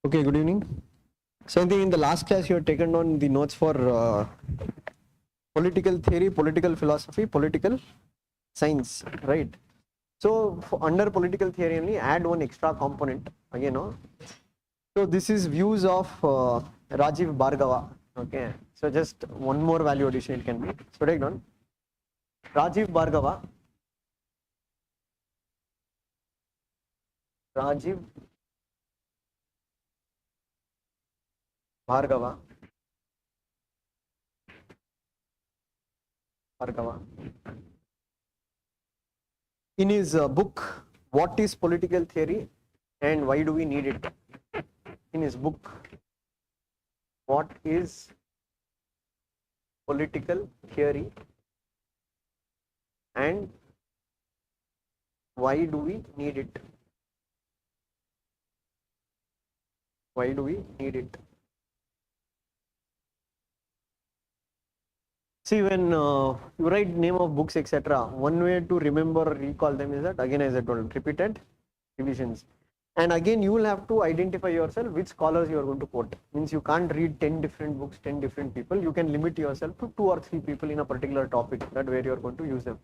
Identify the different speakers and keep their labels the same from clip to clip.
Speaker 1: Okay, good evening. So I think in the last class you have taken on the notes for political theory, political philosophy, political science, right? So under political theory only add one extra component again. No? So this is views of Rajiv Bhargava. Okay, so just one more value addition it can be. So take down Rajiv Bhargava. Rajiv Bhargava. Bhargava. In his book, What is Political Theory and Why Do We Need It? In his book, What is Political Theory and Why Do We Need It? Why do we need it? See, when you write name of books, etc., one way to remember or recall them is that, again, as I told, repeated revisions. And again, you will have to identify yourself which scholars you are going to quote. Means you can't read 10 different books, 10 different people. You can limit yourself to 2 or 3 people in a particular topic, that where you are going to use them.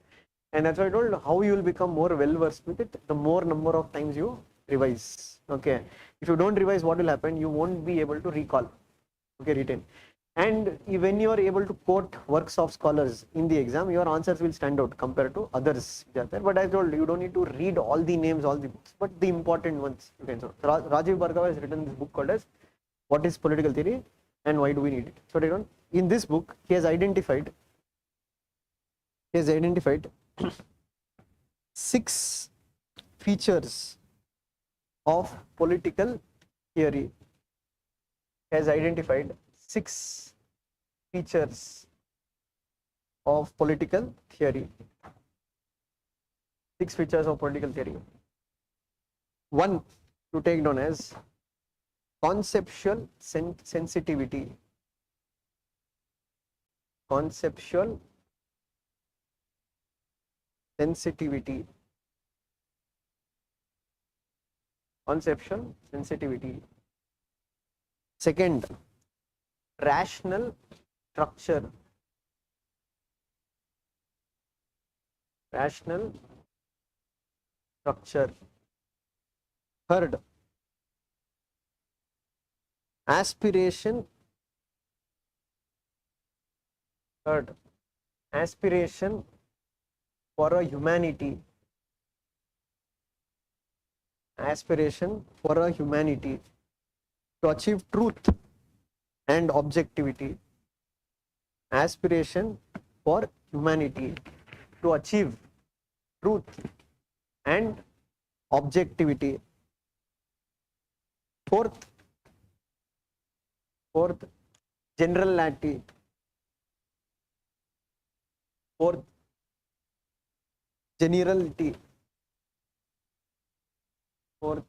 Speaker 1: And that's why I told how you will become more well versed with it, the more number of times you revise. Okay. If you don't revise, what will happen? You won't be able to recall. Okay, retain. And when you are able to quote works of scholars in the exam, your answers will stand out compared to others. But I told you don't need to read all the names, all the books, but the important ones you can. So Rajiv Bhargava has written this book called as What is Political Theory and Why Do We Need It? So in this book, he has identified 6 features of political theory. He has identified 6 features of political theory. 6 features of political theory. 1 to take down as conceptual sensitivity. Conceptual sensitivity. Conceptual sensitivity. Second, rational structure. Rational structure. Third, aspiration. Third, aspiration for a humanity. Aspiration for a humanity to achieve truth and objectivity. Aspiration for humanity to achieve truth and objectivity. Fourth, generality. Fourth, generality. Fourth,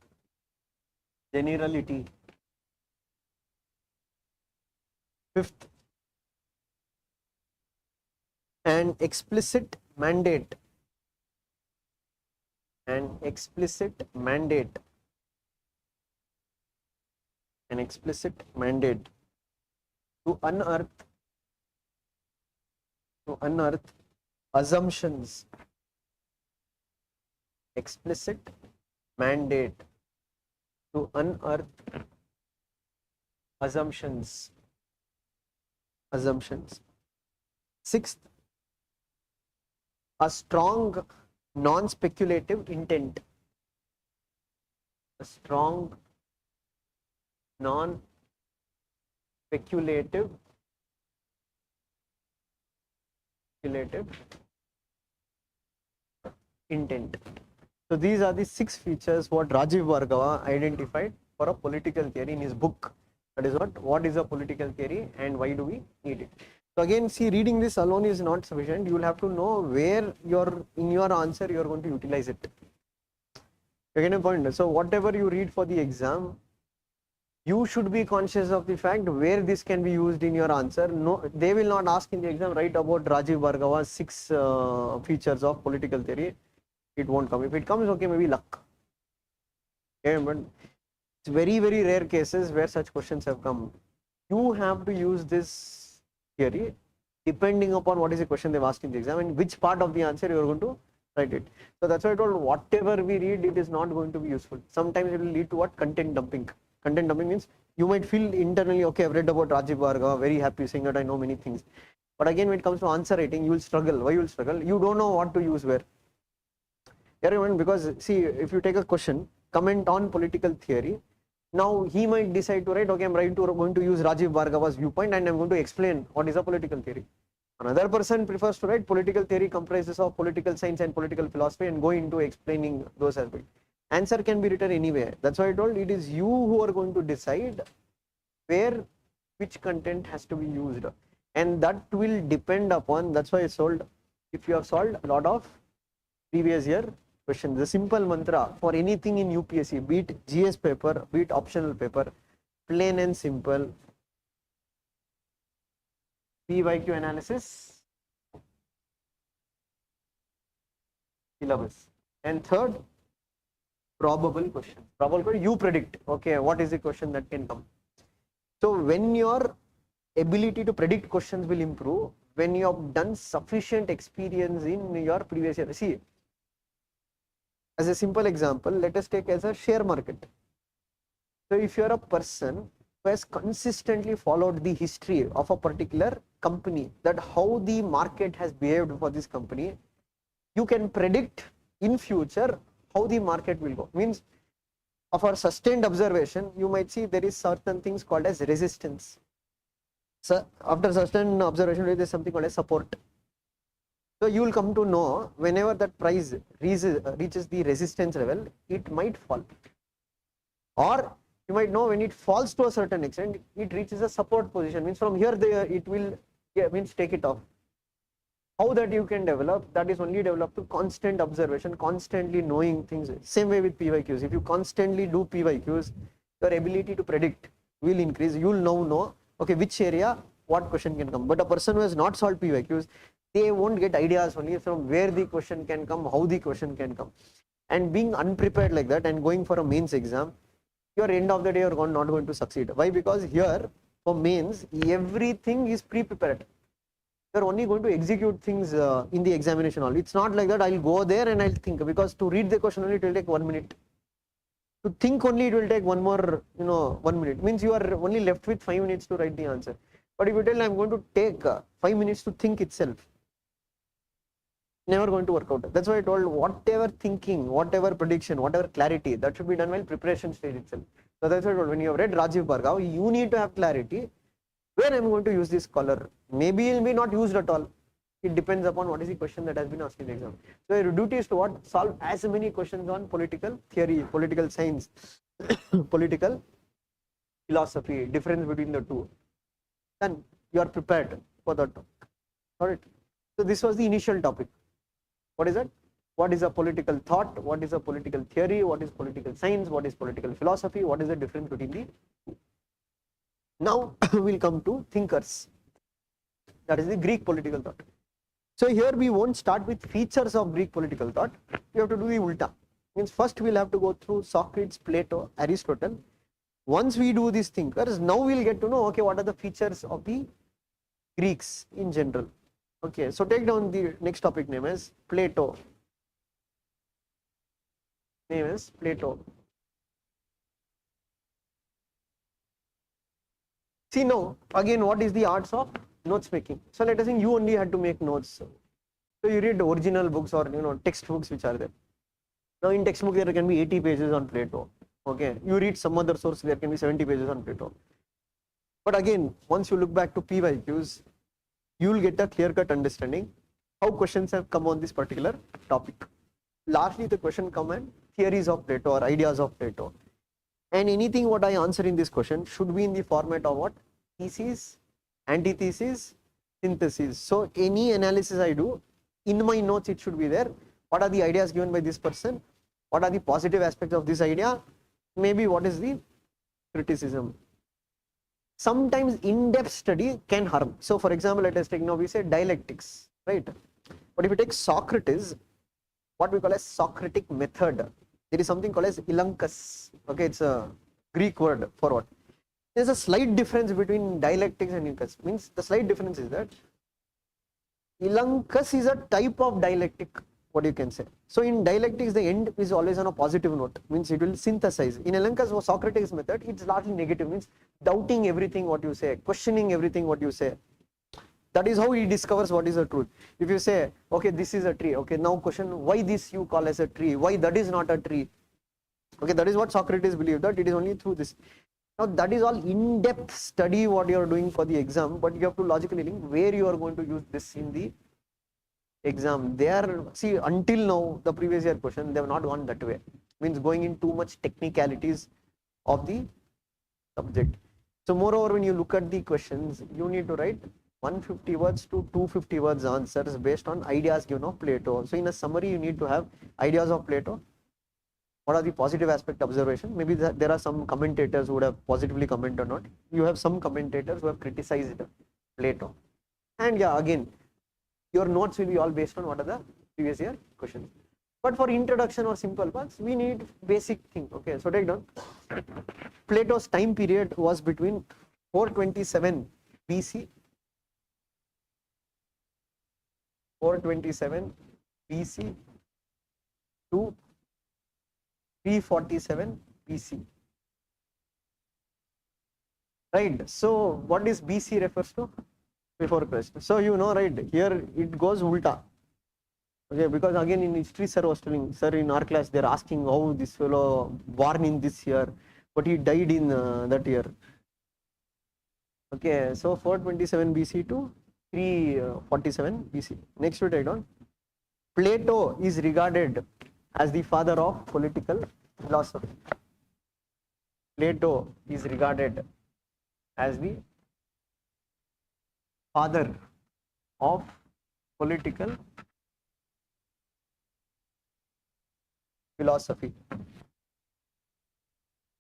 Speaker 1: generality. Fifth, an explicit mandate. An explicit mandate. An explicit mandate to unearth assumptions. Explicit mandate to unearth assumptions. Sixth, a strong non-speculative intent. A strong non-speculative intent. So these are the 6 features what Rajiv Bhargava identified for a political theory in his book. That is what is a political theory and why do we need it. So again, see, reading this alone is not sufficient. You will have to know where in your answer you are going to utilize it. Again, a point. So whatever you read for the exam, you should be conscious of the fact where this can be used in your answer. No, they will not ask in the exam, write about Rajiv Bhargava's 6 features of political theory. It won't come. If it comes, okay, maybe luck. Okay, but It's very, very rare cases where such questions have come. You have to use this theory depending upon what is the question they've asked in the exam and which part of the answer you are going to write it. So that's why I told whatever we read, it is not going to be useful. Sometimes it will lead to what? Content dumping. Content dumping means you might feel internally, okay, I've read about Rajiv Bhargava, very happy saying that I know many things. But again, when it comes to answer writing, you will struggle. Why you will struggle? You don't know what to use where. Everyone, because see, if you take a question, comment on political theory, now he might decide to write, okay, I'm going to use Rajiv Bhargava's viewpoint and I'm going to explain what is a political theory. Another person prefers to write political theory comprises of political science and political philosophy and go into explaining those aspects. Answer can be written anywhere. That's why I told it is you who are going to decide where which content has to be used, and that will depend upon. That's why I told if you have solved a lot of previous year questions, the simple mantra for anything in UPSC, be it GS paper, be it optional paper, plain and simple. PYQ analysis, syllabus, and third, probable question. Probable question, you predict, okay, what is the question that can come. So when your ability to predict questions will improve, when you have done sufficient experience in your previous year. See, as a simple example, let us take as a share market. So if you are a person who has consistently followed the history of a particular company, that how the market has behaved for this company, you can predict in future how the market will go. Means of our sustained observation, you might see there is certain things called as resistance. So after sustained observation, there is something called as support. So you will come to know whenever that price reaches the resistance level, it might fall. Or you might know when it falls to a certain extent, it reaches a support position. Means from here, it will means take it off. How that you can develop, that is only developed to constant observation, constantly knowing things. Same way with PYQs. If you constantly do PYQs, your ability to predict will increase. You will now know, okay, which area, what question can come. But a person who has not solved PYQs, they won't get ideas only from where the question can come, how the question can come. And being unprepared like that and going for a mains exam, your end of the day, you're not going to succeed. Why? Because here, for mains, everything is pre-prepared. You're only going to execute things in the examination hall. It's not like that I'll go there and I'll think, because to read the question only it will take 1 minute. To think only it will take 1 minute. Means you are only left with 5 minutes to write the answer. But if you tell I'm going to take 5 minutes to think itself, never going to work out. That's why I told whatever thinking, whatever prediction, whatever clarity, that should be done while preparation stage itself. So that's why I told when you have read Rajiv Bhargava, you need to have clarity where I'm going to use this color. Maybe it will be not used at all. It depends upon what is the question that has been asked in the exam. So your duty is to what? Solve as many questions on political theory, political science, political philosophy, difference between the two. Then you are prepared for that topic. Alright. So this was the initial topic. What is that? What is a political thought? What is a political theory? What is political science? What is political philosophy? What is the difference between the two? Now we'll come to thinkers. That is the Greek political thought. So here we won't start with features of Greek political thought. We have to do the ulta. Means first we'll have to go through Socrates, Plato, Aristotle. Once we do these thinkers, now we'll get to know, okay, what are the features of the Greeks in general. Okay, so take down the next topic name as Plato. Name is Plato. See now, again, what is the arts of notes making? So let us think you only had to make notes. So you read original books or textbooks which are there. Now in textbook there can be 80 pages on Plato. Okay, you read some other source, there can be 70 pages on Plato. But again, once you look back to PYQs, you will get a clear-cut understanding how questions have come on this particular topic. Lastly, the question come on theories of Plato or ideas of Plato. And anything what I answer in this question should be in the format of what? Thesis, antithesis, synthesis. So any analysis I do, in my notes it should be there. What are the ideas given by this person? What are the positive aspects of this idea? Maybe what is the criticism? Sometimes in-depth study can harm. So for example, let us take now we say dialectics, right? But if you take Socrates, what we call as Socratic method, there is something called as Ilankas. Okay, it's a Greek word for what? There's a slight difference between dialectics and Ilankas. Means the slight difference is that Ilankas is a type of dialectic, what you can say. So in dialectics, the end is always on a positive note, means it will synthesize. In Ilankas or Socrates method, it's largely negative, means doubting everything what you say, questioning everything what you say. That is how he discovers what is the truth. If you say, okay, this is a tree, okay, now question why this you call as a tree, why that is not a tree. Okay, that is what Socrates believed, that it is only through this. Now that is all in-depth study what you are doing for the exam, but you have to logically link where you are going to use this in the exam. They are, see, until now the previous year question they have not gone that way, means going in too much technicalities of the subject. So moreover, when you look at the questions, you need to write 150 words to 250 words answers based on ideas given of Plato. So in a summary, you need to have ideas of Plato. What are the positive aspect observation? Maybe there are some commentators who would have positively commented or not. You have some commentators who have criticized Plato. And yeah, again, your notes will be all based on what are the previous year questions. But for introduction or simple parts, we need basic thing. Okay, so take down. Plato's time period was between 427 BC, 427 BC to 347 BC. Right. So what is BC refers to? Before Christ. So you know, right, here it goes ulta. Okay, because again in history sir was telling, sir, in our class they are asking how this fellow born in this year, but he died in that year. Okay, so 427 BC to 347 BC. Next we take on. Plato is regarded as the father of political philosophy. Plato is regarded as the father of political philosophy.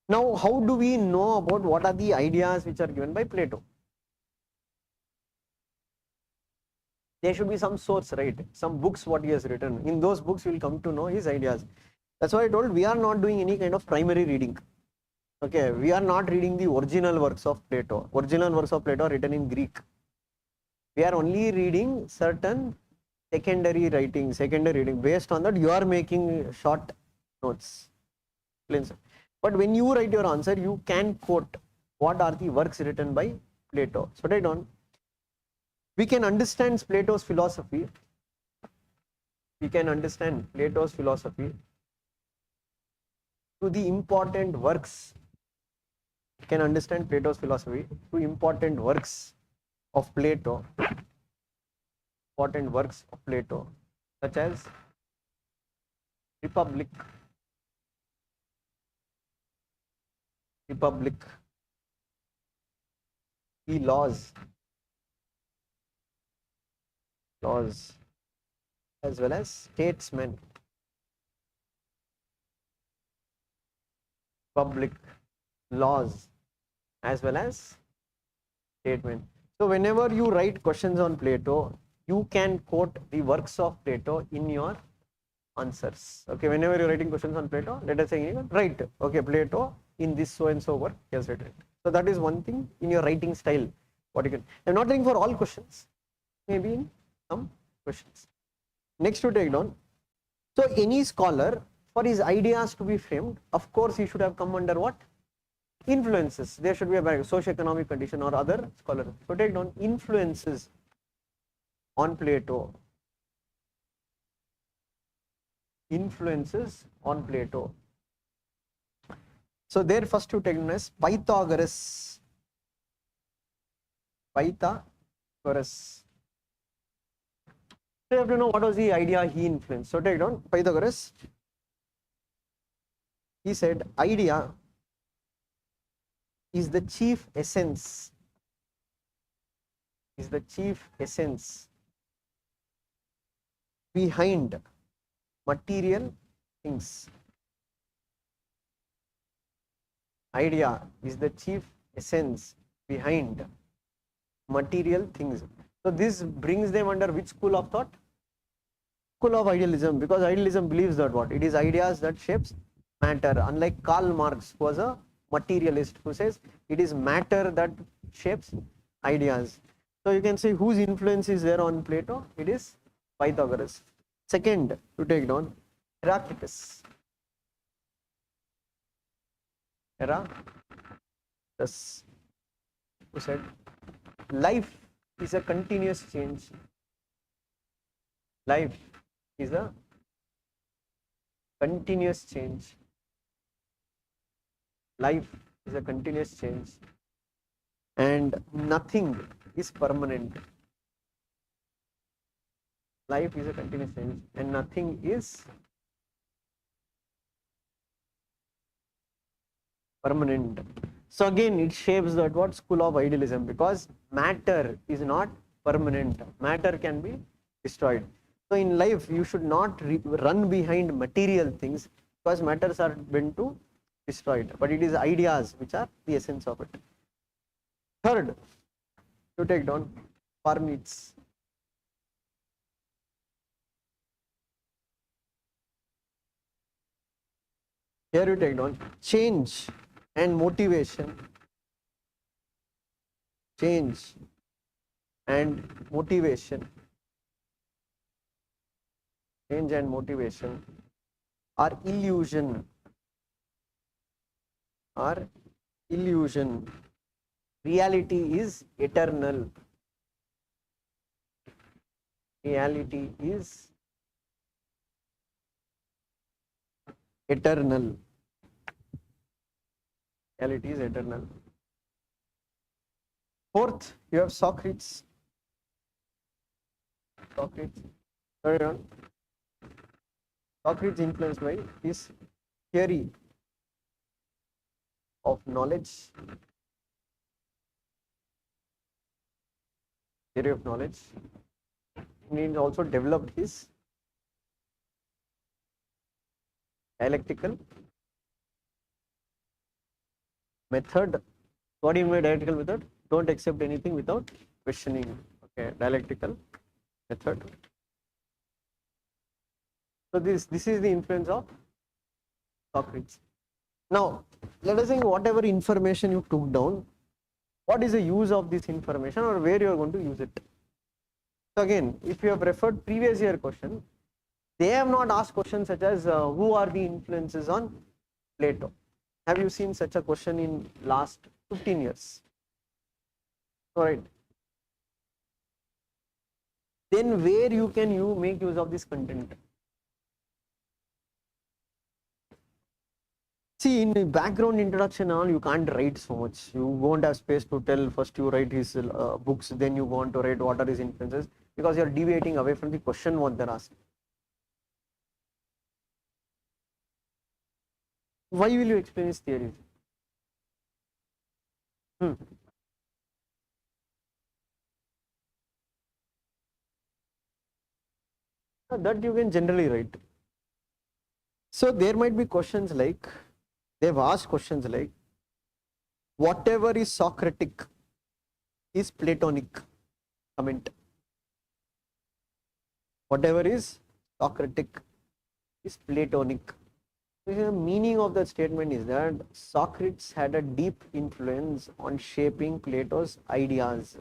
Speaker 1: Now, how do we know about what are the ideas which are given by Plato? There should be some source, right? Some books what he has written. In those books, you will come to know his ideas. That's why I told we are not doing any kind of primary reading. Okay, we are not reading the original works of Plato. Original works of Plato are written in Greek. We are only reading certain secondary writing, secondary reading. Based on that, you are making short notes. But when you write your answer, you can quote what are the works written by Plato. So write down. We can understand Plato's philosophy. We can understand Plato's philosophy through the important works. We can understand Plato's philosophy through important works of Plato. Important works of Plato, such as Republic, the laws, as well as statesmen. Public, laws, as well as statesmen. So whenever you write questions on Plato, you can quote the works of Plato in your answers. Okay, whenever you're writing questions on Plato, let us say, write, okay, Plato in this so and so work, he has written it. So that is one thing in your writing style. What you can. I'm not saying for all questions, maybe in some questions. Next to take down. So any scholar, for his ideas to be framed, of course he should have come under what? Influences. There should be a socio-economic condition or other scholar. So take down influences on Plato. Influences on Plato. So there first you take down as Pythagoras. Pythagoras. So you have to know what was the idea he influenced. So take down Pythagoras. He said idea is the chief essence. Is the chief essence behind material things. Idea is the chief essence behind material things. So this brings them under which school of thought? School of idealism, because idealism believes that what? It is ideas that shapes matter. Unlike Karl Marx, who was a materialist who says it is matter that shapes ideas. So you can say whose influence is there on Plato? It is Pythagoras. Second, to take down Heraclitus. Heraclitus, who said life is a continuous change. Life is a continuous change. Life is a continuous change and nothing is permanent. Life is a continuous change and nothing is permanent. So again it shapes that what school of idealism, because matter is not permanent. Matter can be destroyed. So in life you should not run behind material things, because matters are meant to destroyed, but it is ideas which are the essence of it. Third, to take down Parmenides. Here you take down change and motivation. Change and motivation. Change and motivation are illusion. Are illusion. Reality is eternal. Reality is eternal. Reality is eternal. Fourth, you have Socrates. Socrates. Carry on. Socrates influenced by his theory of knowledge. Theory of knowledge. He also developed his dialectical method. What do you mean by dialectical method? Don't accept anything without questioning. Okay, dialectical method. So this is the influence of Socrates. Now let us think whatever information you took down, what is the use of this information or where you are going to use it. So again, if you have referred previous year question, they have not asked questions such as who are the influences on Plato. Have you seen such a question in last 15 years? Alright. Then where you can make use of this content? See, in the background introduction all, you can't write so much. You won't have space to tell. First you write his books, then you want to write what are his influences, because you are deviating away from the question what they're asking. Why will you explain his theories? That you can generally write. So there might be questions like, they've asked questions like, whatever is Socratic is Platonic. Comment. Whatever is Socratic is Platonic. The meaning of that statement is that Socrates had a deep influence on shaping Plato's ideas.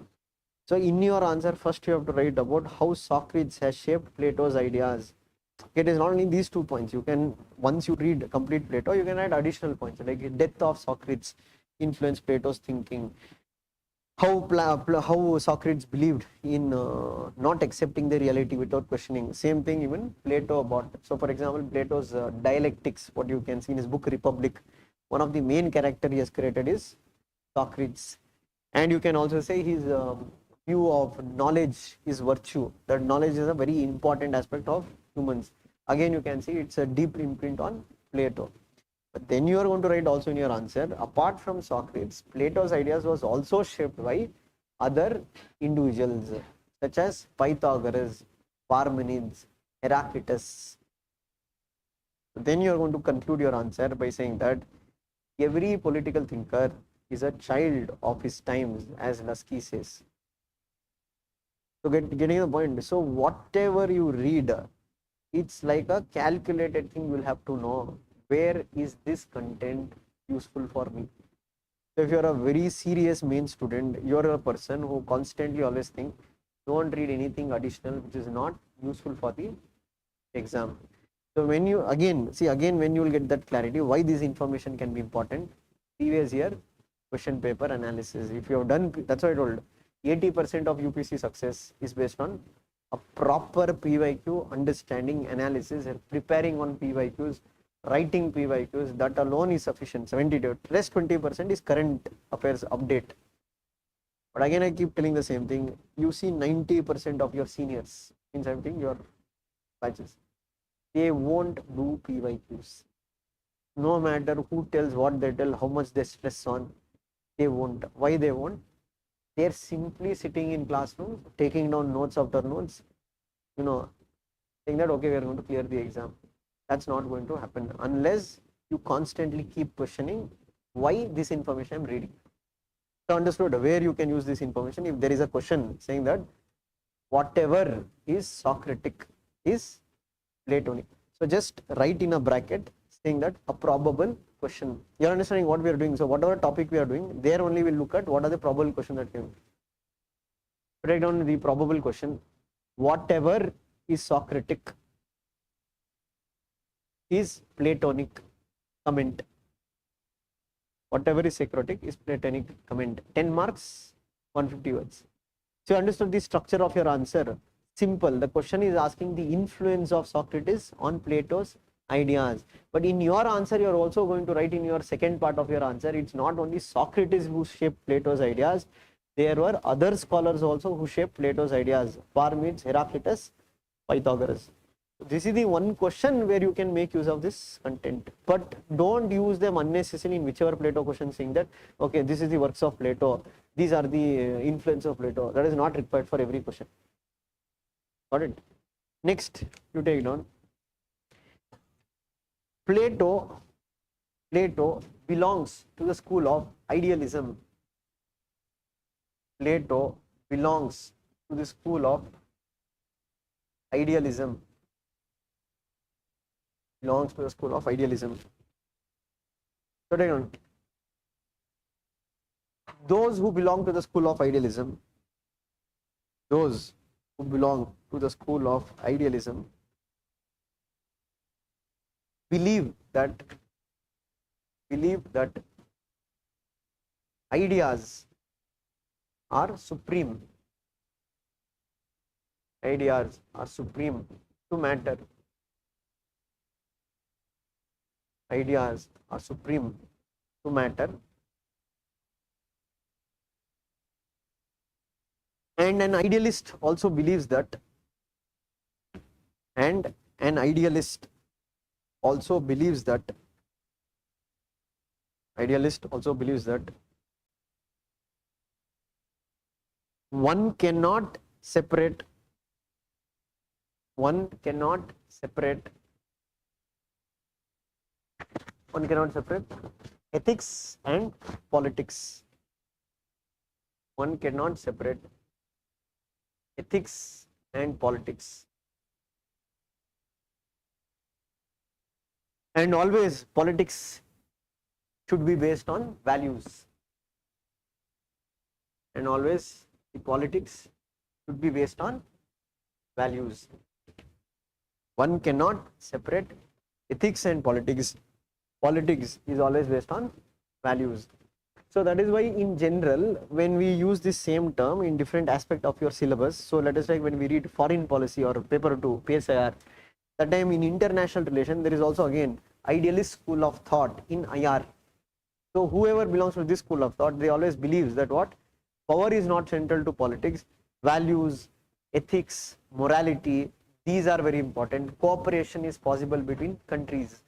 Speaker 1: So in your answer, first you have to write about how Socrates has shaped Plato's ideas. It is not only these 2 points. You can, once you read complete Plato, you can add additional points like death of Socrates influenced Plato's thinking. How Socrates believed in not accepting the reality without questioning. Same thing even Plato about. So for example, Plato's dialectics, what you can see in his book Republic, one of the main character he has created is Socrates. And you can also say his view of knowledge is virtue. That knowledge is a very important aspect of humans. Again, you can see it's a deep imprint on Plato. But then you are going to write also in your answer, apart from Socrates, Plato's ideas was also shaped by other individuals such as Pythagoras, Parmenides, Heraclitus. Then you are going to conclude your answer by saying that every political thinker is a child of his times, as Lasky says. So getting the point. So whatever you read, it's like a calculated thing. You will have to know, where is this content useful for me? So if you're a very serious main student, you're a person who constantly always think, don't read anything additional which is not useful for the exam. So when you again when you will get that clarity why this information can be important, previous year question paper analysis. If you have done, that's why I told 80% of UPC success is based on a proper PYQ understanding, analysis, and preparing on PYQs, writing PYQs. That alone is sufficient. 72. Rest 20% is current affairs update. But again, I keep telling the same thing. You see 90% of your seniors, means I'm saying your batches, they won't do PYQs. No matter who tells what they tell, how much they stress on, they won't. Why they won't? They're simply sitting in classrooms, taking down notes after notes, saying that, okay, we are going to clear the exam. That's not going to happen unless you constantly keep questioning why this information I'm reading. So understood where you can use this information. If there is a question saying that whatever is Socratic is Platonic, so just write in a bracket saying that a probable question. You're understanding what we are doing. So whatever topic we are doing, there only we'll look at what are the probable questions that came. Write down the probable question. Whatever is Socratic is Platonic, comment. Whatever is Socratic is Platonic, comment. 10 marks, 150 words. So you understood the structure of your answer. Simple. The question is asking the influence of Socrates on Plato's ideas. But in your answer, you are also going to write in your second part of your answer, it's not only Socrates who shaped Plato's ideas, there were other scholars also who shaped Plato's ideas. Parmenides, Heraclitus, Pythagoras. This is the one question where you can make use of this content, but don't use them unnecessarily in whichever Plato question saying that, okay, this is the works of Plato, these are the influence of Plato. That is not required for every question. Got it? Next, you take down. Plato belongs to the school of idealism. Plato belongs to the school of idealism. Belongs to the school of idealism. So take on. Those who belong to the school of idealism, those who belong to the school of idealism believe that ideas are supreme. Ideas are supreme to matter. Ideas are supreme to matter. And an idealist also believes that, one cannot separate ethics and politics. One cannot separate ethics and politics. And always politics should be based on values. And always the politics should be based on values. One cannot separate ethics and politics. Politics is always based on values. So that is why in general, when we use this same term in different aspect of your syllabus, so let us take when we read foreign policy or paper 2, PSIR, that time in international relation, there is also again idealist school of thought in IR. So whoever belongs to this school of thought, they always believes that what? Power is not central to politics. Values, ethics, morality, these are very important. Cooperation is possible between countries.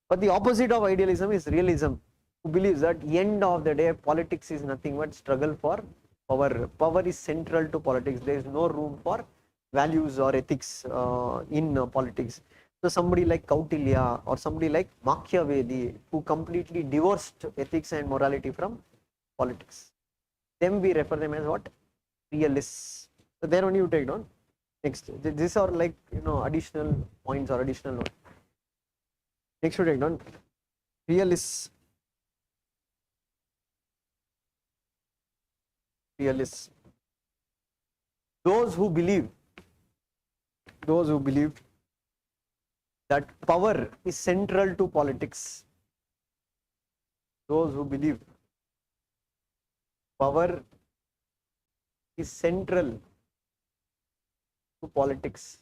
Speaker 1: But the opposite of idealism is realism, who believes that end of the day politics is nothing but struggle for power. Power is central to politics. There is no room for values or ethics in politics. So somebody like Kautilya or somebody like Machiavelli, who completely divorced ethics and morality from politics, them we refer them as what? Realists. So there only you take down. Next, these are like additional points or additional notes. Next you take down realists. realists. Those who believe that power is central to politics. Those who believe power is central to politics.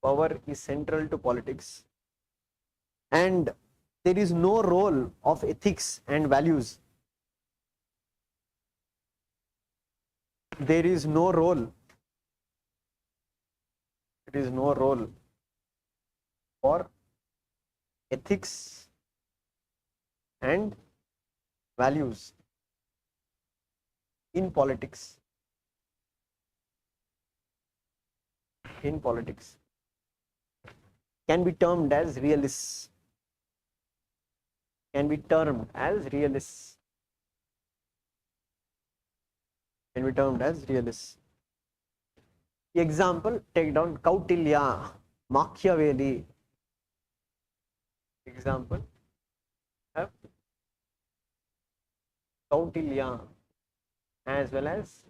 Speaker 1: Power is central to politics. And there is no role of ethics and values. There is no role for ethics and values in politics. Can be termed as realists. Example, take down Kautilya, Machiavelli. Example, have Kautilya as well as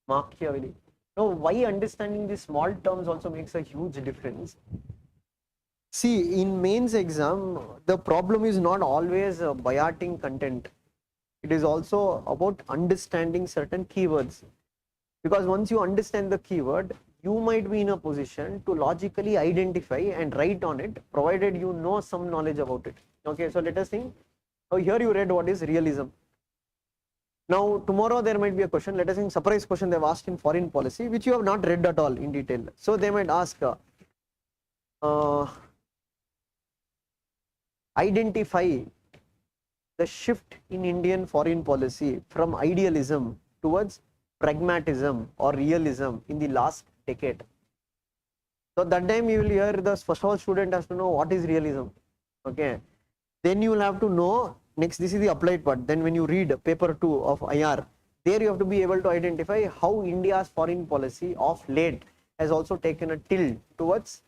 Speaker 1: Machiavelli. Now, why understanding these small terms also makes a huge difference. See, in mains exam, the problem is not always biating content. It is also about understanding certain keywords. Because once you understand the keyword, you might be in a position to logically identify and write on it, provided you know some knowledge about it. Okay, so let us think. Oh, here you read what is realism. Now, tomorrow there might be a question, let us think, surprise question they have asked in foreign policy, which you have not read at all in detail. So they might ask, identify the shift in Indian foreign policy from idealism towards pragmatism or realism in the last decade. So that time you will hear the first of all student has to know what is realism. Okay, then you will have to know next, this is the applied part. Then when you read paper 2 of IR, there you have to be able to identify how India's foreign policy of late has also taken a tilt towards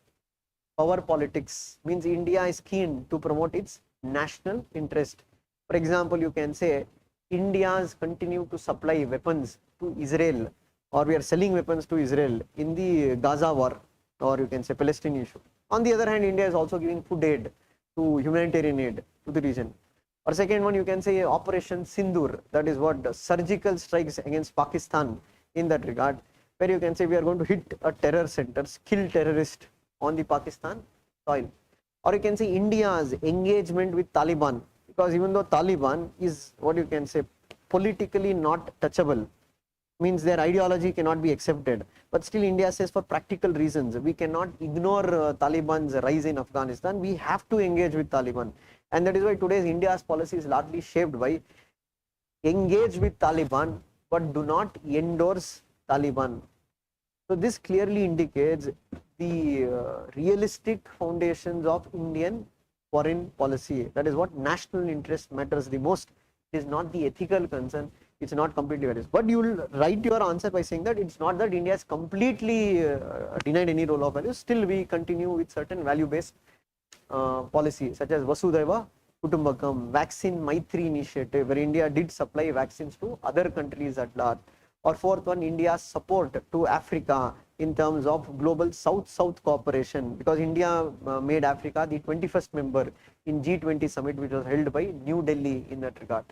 Speaker 1: power politics. Means India is keen to promote its national interest. For example, you can say India's continue to supply weapons to Israel, or we are selling weapons to Israel in the Gaza war, or you can say Palestinian issue. On the other hand, India is also giving food aid to humanitarian aid to the region. Or second one, you can say Operation Sindoor, that is what surgical strikes against Pakistan in that regard, where you can say we are going to hit a terror center, kill terrorist on the Pakistan soil. Or you can say India's engagement with Taliban, because even though Taliban is what you can say politically not touchable, means their ideology cannot be accepted, but still India says for practical reasons we cannot ignore Taliban's rise in Afghanistan, we have to engage with Taliban. And that is why today's India's policy is largely shaped by engage with Taliban but do not endorse Taliban. So this clearly indicates the realistic foundations of Indian foreign policy. That is what national interest matters the most. It is not the ethical concern. It's not completely various. But you will write your answer by saying that it's not that India has completely denied any role of values. Still, we continue with certain value-based policy, such as Vasudhaiva Kutumbakam, Vaccine Maitri initiative, where India did supply vaccines to other countries at large. Or fourth one, India's support to Africa in terms of global South-South cooperation, because India made Africa the 21st member in G20 summit, which was held by New Delhi in that regard.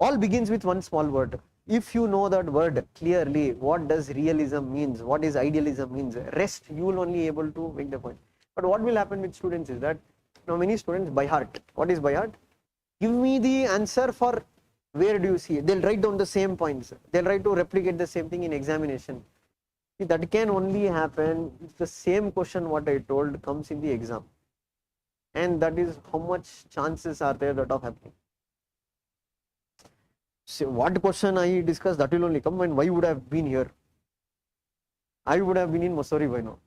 Speaker 1: All begins with one small word. If you know that word clearly, what does realism means, what is idealism means, rest you will only able to make the point. But what will happen with students is that now many students by heart. What is by heart? Give me the answer for where do you see? They'll write down the same points. They'll try to replicate the same thing in examination. See, that can only happen if the same question what I told comes in the exam. And that is how much chances are there that of happening. So what question I discussed, that will only come, and why would I have been here? I would have been in Mussoorie by now.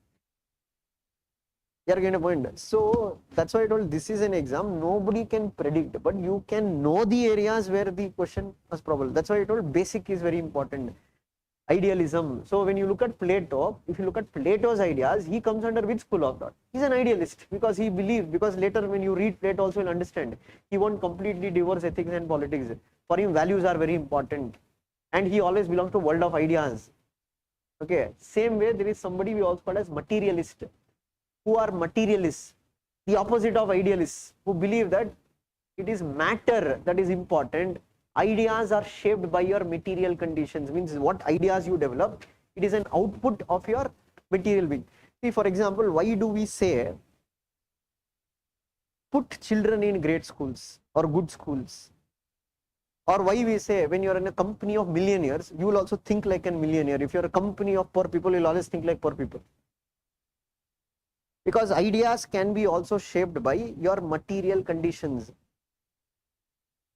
Speaker 1: You are getting a point. So that's why I told this is an exam, nobody can predict, but you can know the areas where the question was probable. That's why I told basic is very important. Idealism. So when you look at Plato, if you look at Plato's ideas, he comes under which school of thought? He's an idealist because he believes, because later when you read Plato also you'll understand, he won't completely divorce ethics and politics. For him, values are very important. And he always belongs to world of ideas. Okay, same way there is somebody we also call as materialist, who are materialists, the opposite of idealists, who believe that it is matter that is important. Ideas are shaped by your material conditions, means what ideas you develop, it is an output of your material being. See, for example, why do we say put children in great schools or good schools? Or why we say when you are in a company of millionaires, you will also think like a millionaire. If you are a company of poor people, you will always think like poor people. Because ideas can be also shaped by your material conditions.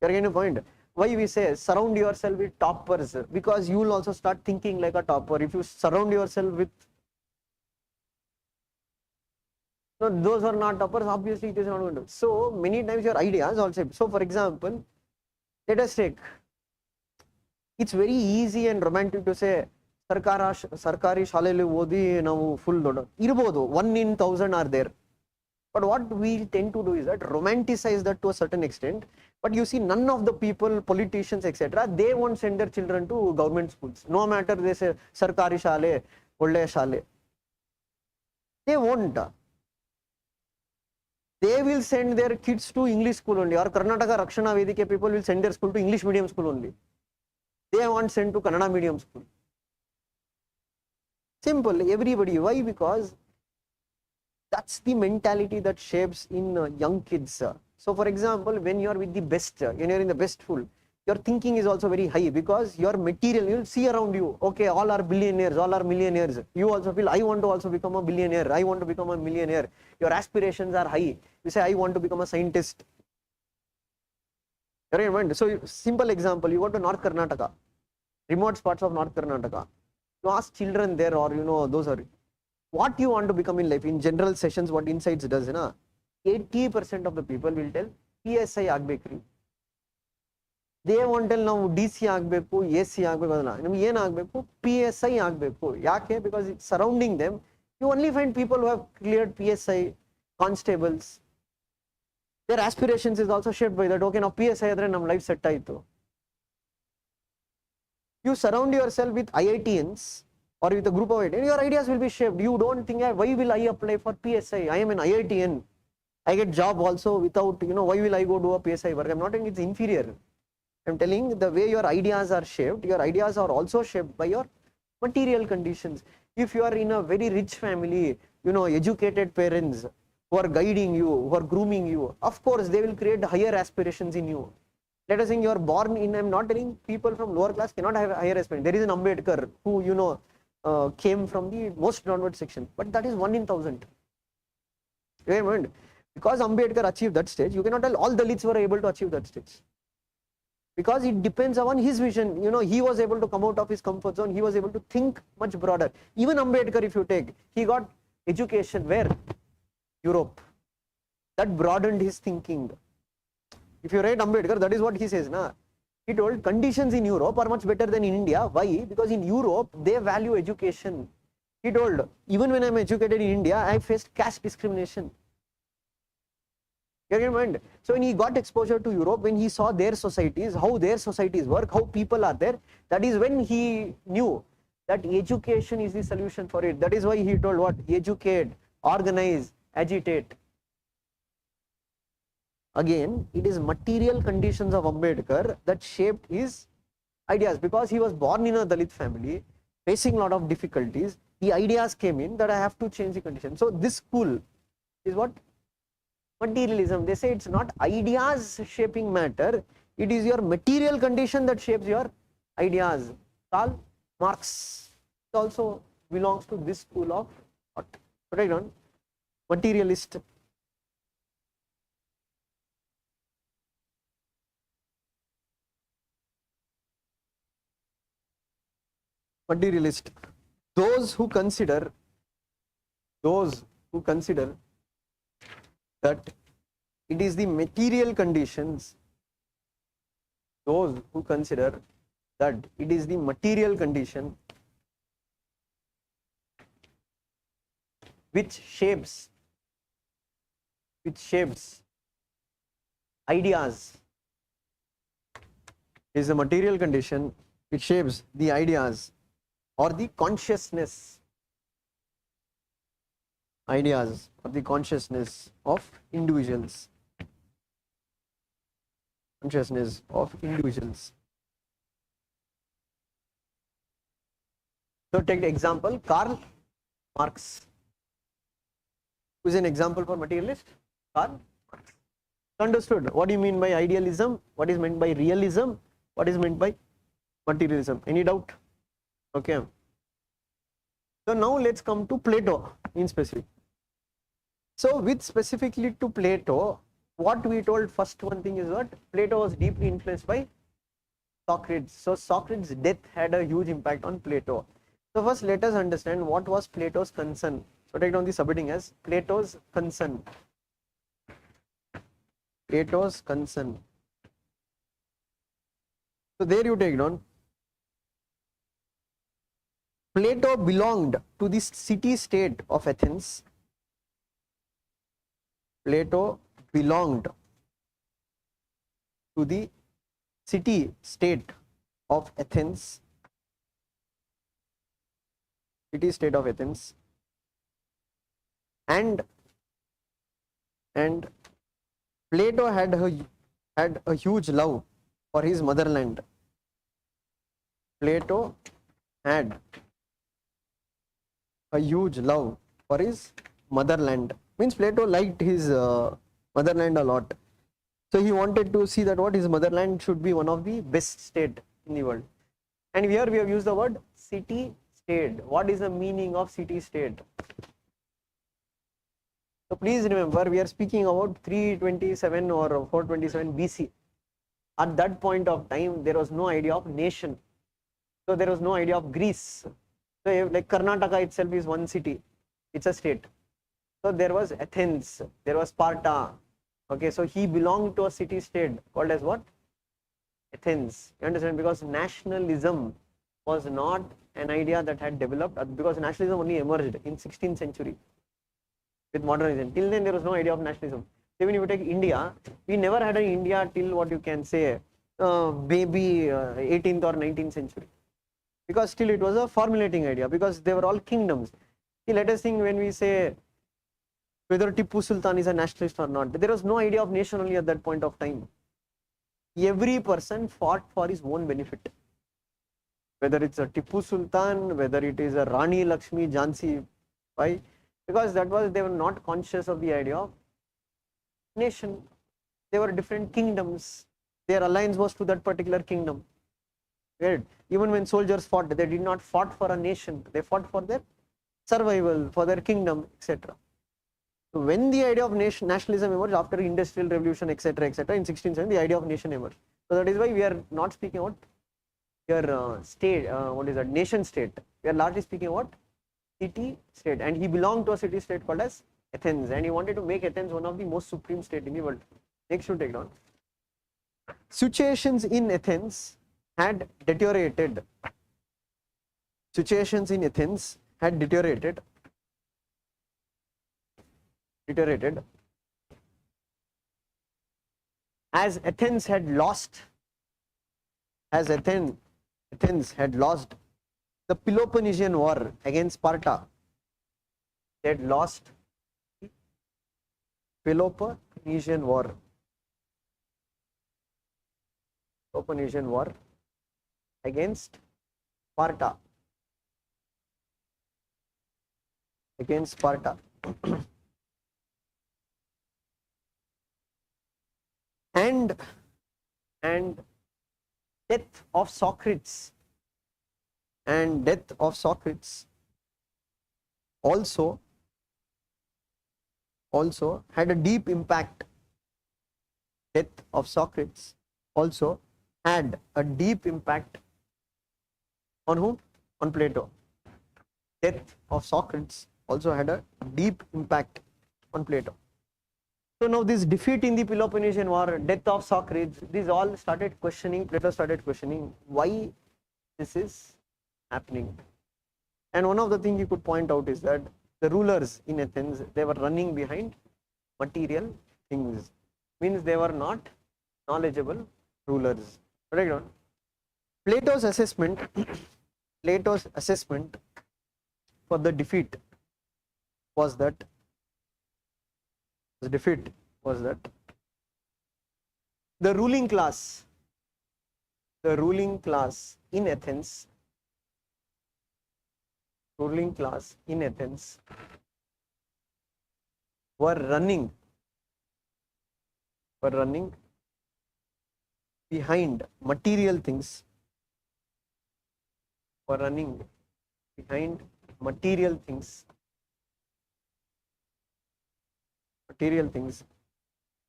Speaker 1: You are getting the point? Why we say surround yourself with toppers? Because you will also start thinking like a topper. If you surround yourself with those who are not toppers, obviously it is not going to. So many times your ideas also. So for example, let us take, it's very easy and romantic to say sarkari shalelu odi navu full dodo irbodu 1 in 1000 are there, but what we tend to do is that romanticize that to a certain extent. But you see, none of the people, politicians, etc., they won't send their children to government schools, no matter they say sarkari shale olle shale, they won't. They will send their kids to English school only, or Karnataka Rakshana Vedike people will send their school to English medium school only. They won't send to Kannada medium school. Simple, everybody. Why? Because that's the mentality that shapes in young kids. So for example, when you are with the best, when you are in the best school, your thinking is also very high, because your material, you will see around you, okay, all are billionaires, all are millionaires. You also feel, I want to also become a billionaire, I want to become a millionaire. Your aspirations are high. You say, I want to become a scientist. So simple example, you go to North Karnataka, remote spots of North Karnataka, you ask children there, or those are, what you want to become in life. In general sessions, what Insights does, 80% of the people will tell PSI Agbekri. They won't tell now DC ಆಗಬೇಕು, AC ಆಗಬೇಕು ಅದಲ್ಲ, ನಮಗೆ ಏನು ಆಗಬೇಕು, PSI ಆಗಬೇಕು. ಯಾಕೆ? Because it's surrounding them. You only find people who have cleared PSI, constables. Their aspirations is also shaped by that. Okay, now PSI ಆದರೆ ನಮ್ಮ life set ಆಯಿತು. You surround yourself with IITians or with a group of IITians, your ideas will be shaped. You don't think, why will I apply for PSI? I am an IITian. I get job also without, why will I go do a PSI work? I'm not saying it's inferior. I'm telling the way your ideas are shaped, your ideas are also shaped by your material conditions. If you are in a very rich family, educated parents who are guiding you, who are grooming you, of course they will create higher aspirations in you. Let us say you are born in, I'm not telling people from lower class cannot have higher aspirations. There is an Ambedkar who, came from the most downward section, but that is 1 in 1000. Because Ambedkar achieved that stage, you cannot tell all Dalits were able to achieve that stage. Because it depends upon his vision. He was able to come out of his comfort zone. He was able to think much broader. Even Ambedkar, if you take, he got education where? Europe. That broadened his thinking. If you read Ambedkar, that is what he says. He told conditions in Europe are much better than in India. Why? Because in Europe, they value education. He told, even when I am educated in India, I faced caste discrimination. So when he got exposure to Europe, when he saw their societies, how their societies work, how people are there, that is when he knew that education is the solution for it. That is why he told what? Educate, organize, agitate. Again, it is material conditions of Ambedkar that shaped his ideas, because he was born in a Dalit family, facing a lot of difficulties. The ideas came in that I have to change the condition. So this school is what? Materialism. They say it's not ideas shaping matter, it is your material condition that shapes your ideas. Karl Marx also belongs to this school of thought. Right on, materialist. Materialist. Those who consider that it is the material conditions, those who consider that it is the material condition which shapes ideas, is a material condition which shapes the ideas or the consciousness, of individuals. So take the example, Karl Marx. Who is an example for materialist? Karl Marx. Understood what do you mean by idealism, what is meant by realism, what is meant by materialism? Any doubt? Okay. So now let's come to Plato in specific. So with specifically to Plato, what we told first one thing is what Plato was deeply influenced by Socrates. So Socrates' death had a huge impact on Plato. So first let us understand what was Plato's concern. So take down the subheading as Plato's concern. Plato's concern. So there you take down. Plato belonged to the city-state of Athens. Plato belonged to the city-state of Athens. City-state of Athens. And Plato had a huge love for his motherland. Plato had a huge love for his motherland. Means Plato liked his motherland a lot. So he wanted to see that what his motherland should be one of the best state in the world. And here we have used the word city-state. What is the meaning of city-state? So please remember, we are speaking about 327 or 427 BC. At that point of time, there was no idea of nation. So there was no idea of Greece. So like Karnataka itself is one city. It's a state. So there was Athens, there was Sparta. Okay, so he belonged to a city-state called as what? Athens. You understand? Because nationalism was not an idea that had developed, because nationalism only emerged in 16th century with modernism. Till then there was no idea of nationalism. Even if you take India, we never had an India till what you can say maybe 18th or 19th century. Because still it was a formulating idea, because they were all kingdoms. See, let us think when we say whether Tipu Sultan is a nationalist or not. There was no idea of nation only at that point of time. Every person fought for his own benefit. Whether it's a Tipu Sultan, whether it is a Rani Lakshmi Jhansi. Why? Because that was, they were not conscious of the idea of nation. They were different kingdoms. Their alliance was to that particular kingdom. Right? Even when soldiers fought, they did not fought for a nation. They fought for their survival, for their kingdom, etc. So when the idea of nationalism emerged after industrial revolution, etc., etc., in 1670, the idea of nation emerged. So that is why we are not speaking about your state, what is that, nation state. We are largely speaking about city state, and he belonged to a city state called as Athens, and he wanted to make Athens one of the most supreme state in the world. Next you take down. Situations in Athens had deteriorated. Situations in Athens had deteriorated as Athens had lost the Peloponnesian War against Sparta. They had lost the Peloponnesian War. Against Sparta. And death of Socrates also had a deep impact. Death of Socrates also had a deep impact on whom? On Plato. Death of Socrates also had a deep impact on Plato. So now this defeat in the Peloponnesian War, death of Socrates, these all started questioning, Plato started questioning why this is happening. And one of the things you could point out is that the rulers in Athens, they were running behind material things. Means they were not knowledgeable rulers. Right on. Plato's assessment, Plato's assessment for the defeat was that the ruling class in Athens, were running behind material things,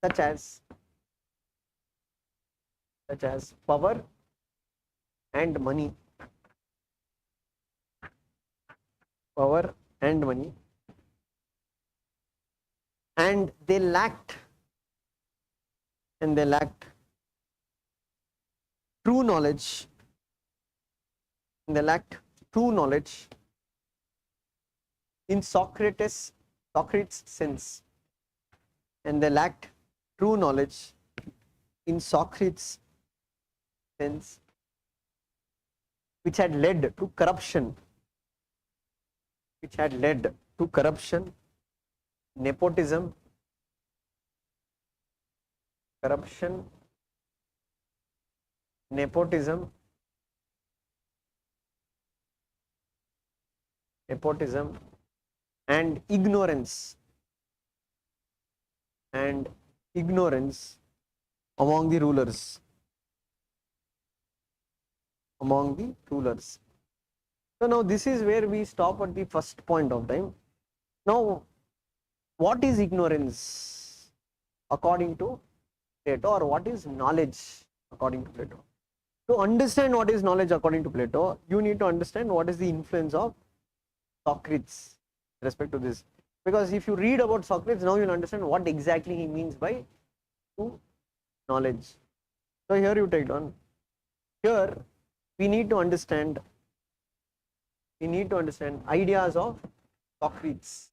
Speaker 1: such as power and money, and they lacked true knowledge, in Socrates' sense, and they lacked true knowledge in Socrates' sense, which had led to corruption, nepotism, and ignorance among the rulers. So now this is where we stop at the first point of time. Now, what is ignorance according to Plato, or what is knowledge according to Plato? To understand what is knowledge according to Plato, you need to understand what is the influence of Socrates with respect to this. Because if you read about Socrates, now you will understand what exactly he means by true knowledge. So here you take down. Here we need to understand ideas of Socrates.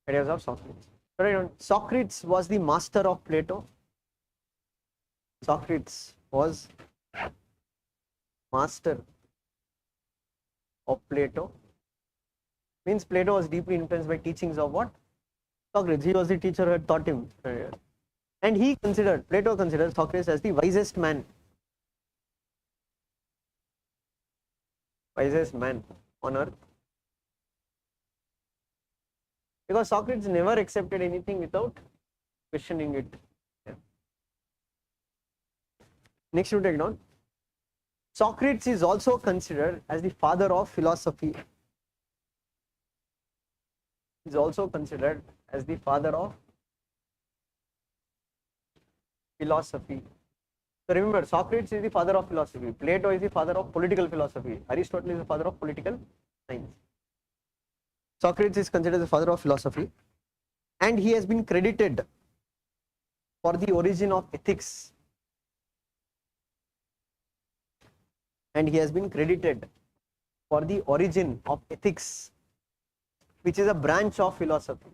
Speaker 1: Ideas of Socrates. Right. Socrates was the master of Plato. Means Plato was deeply influenced by teachings of what? Socrates. He was the teacher who had taught him. And Plato considered Socrates as the wisest man on earth. Because Socrates never accepted anything without questioning it. Next, you take down. Socrates is also considered as the father of philosophy. So remember, Socrates is the father of philosophy. Plato is the father of political philosophy. Aristotle is the father of political science. Socrates is considered the father of philosophy, and he has been credited for the origin of ethics. Which is a branch of philosophy.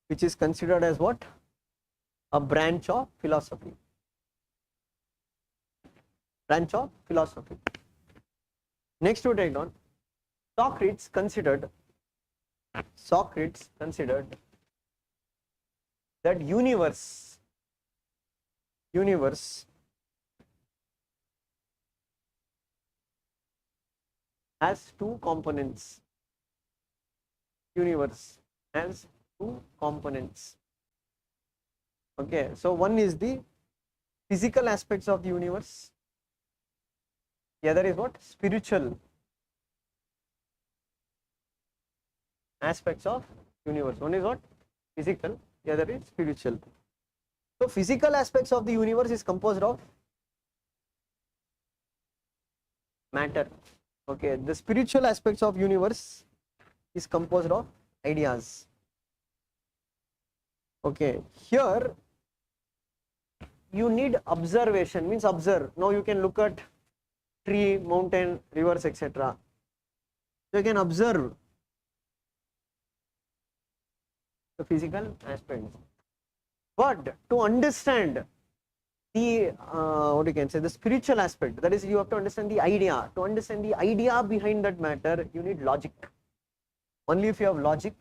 Speaker 1: Which is considered as what? A branch of philosophy. Next to take down, Socrates considered that universe has two components. Okay, so one is the physical aspects of the universe. The other is what? Spiritual aspects of universe. One is what? Physical, the other is spiritual. So physical aspects of the universe is composed of matter. Okay, the spiritual aspects of universe is composed of ideas. Okay, here you need observation, means observe. Now you can look at tree, mountain, rivers, etc. So you can observe the physical aspects. But to understand the what you can say, the spiritual aspect, that is, you have to understand the idea. To understand the idea behind that matter, you need logic. Only if you have logic,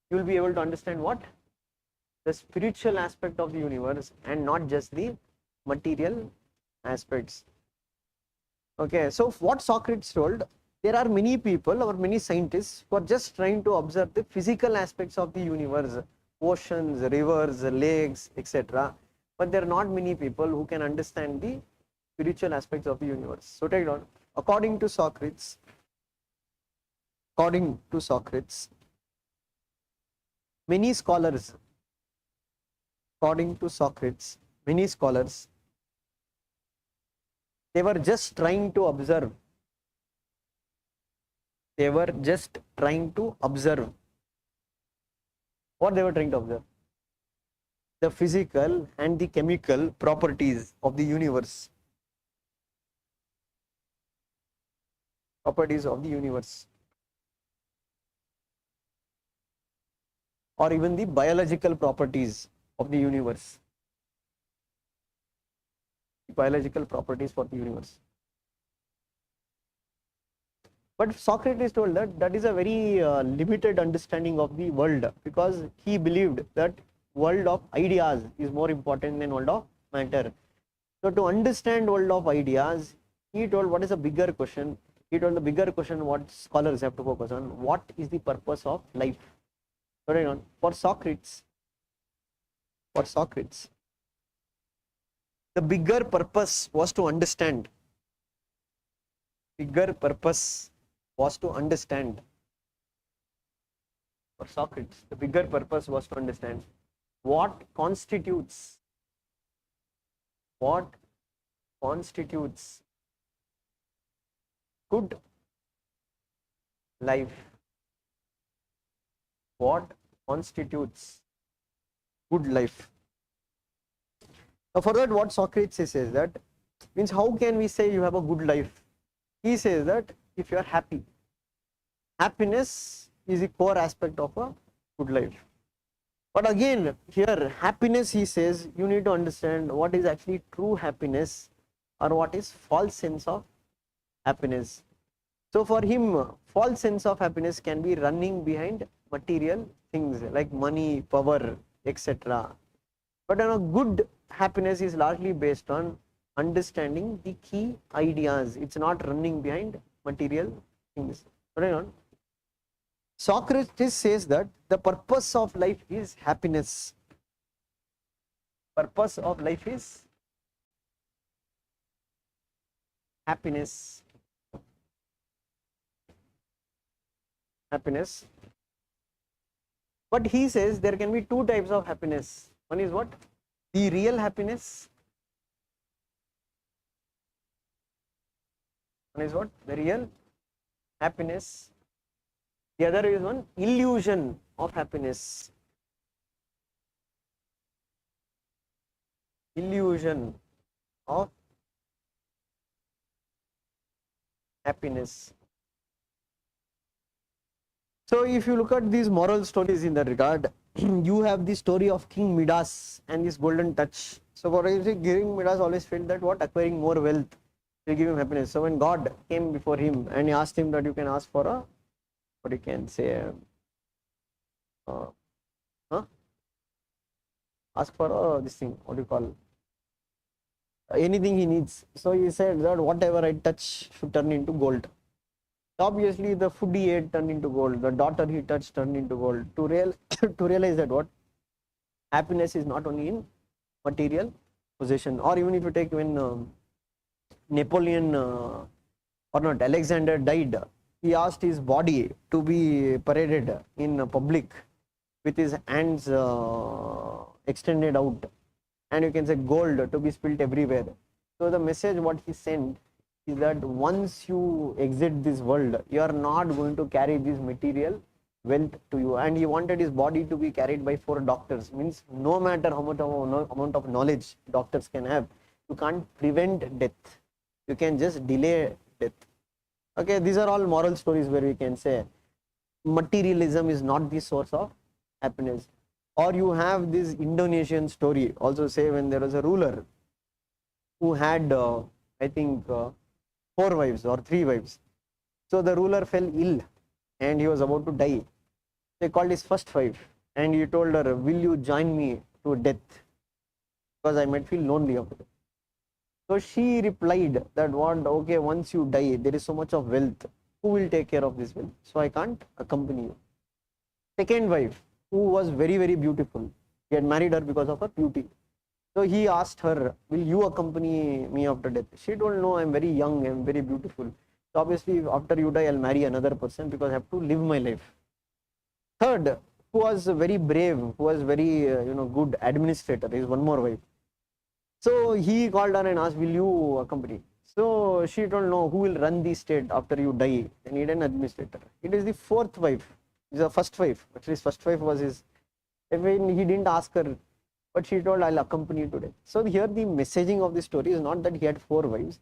Speaker 1: you will be able to understand what? The spiritual aspect of the universe and not just the material aspects. Okay, so what Socrates told, there are many people or many scientists who are just trying to observe the physical aspects of the universe, oceans, rivers, lakes, etc. But there are not many people who can understand the spiritual aspects of the universe. So take it on. According to Socrates, many scholars, they were just trying to observe. What they were trying to observe? The physical and the chemical properties of the universe. Or even the biological properties of the universe. Biological properties for the universe. But Socrates told that that is a very limited understanding of the world, because he believed that world of ideas is more important than world of matter. So to understand world of ideas, he told what is a bigger question. He told the bigger question what scholars have to focus on. What is the purpose of life? For Socrates, the bigger purpose was to understand. For Socrates, the bigger purpose was to understand what constitutes good life. What constitutes good life? Now for that, what Socrates says that means, how can we say you have a good life? He says that if you are happy, happiness is the core aspect of a good life. But again, here happiness, he says, you need to understand what is actually true happiness or what is false sense of happiness. So for him, false sense of happiness can be running behind material things like money, power, etc. But a good happiness is largely based on understanding the key ideas. It's not running behind material things. Socrates says that the purpose of life is happiness. Purpose of life is happiness. But he says there can be two types of happiness. One is what? The real happiness. One is what? The real happiness. The other is one illusion of happiness. Illusion of happiness. So if you look at these moral stories in that regard, you have the story of King Midas and this golden touch. So for King Midas always felt that what acquiring more wealth will give him happiness. So when God came before him and he asked him that you can ask for a, what you can say, ask for this thing, what do you call, anything he needs. So he said that whatever I touch should turn into gold. Obviously the food he ate turned into gold, the daughter he touched turned into gold. To realize that what happiness is not only in material possession. Or even if you take when Napoleon Alexander died, he asked his body to be paraded in public with his hands extended out, and you can say gold to be spilt everywhere. So the message what he sent is that once you exit this world, you are not going to carry this material wealth to you. And he wanted his body to be carried by 4 doctors. Means no matter how much amount of knowledge doctors can have, you can't prevent death. You can just delay death. Okay, these are all moral stories where we can say materialism is not the source of happiness. Or you have this Indonesian story also, say when there was a ruler who had I think 4 wives or 3 wives. So the ruler fell ill and he was about to die. They called his first wife and he told her, will you join me to death, because I might feel lonely after that. So she replied that, what, okay, once you die, there is so much of wealth, who will take care of this wealth? So I can't accompany you. Second wife, who was very, very beautiful, he had married her because of her beauty. So he asked her, will you accompany me after death? She told, no, I'm very young, I'm very beautiful. So obviously after you die, I'll marry another person because I have to live my life. Third, who was very brave, who was very good administrator, is one more wife. So he called her and asked, will you accompany? So she told, no, who will run the state after you die? They need an administrator. It is the fourth wife. It is the first wife. Actually, his first wife was his. When he didn't ask her, but she told, I'll accompany you today. So here the messaging of the story is not that he had 4 wives.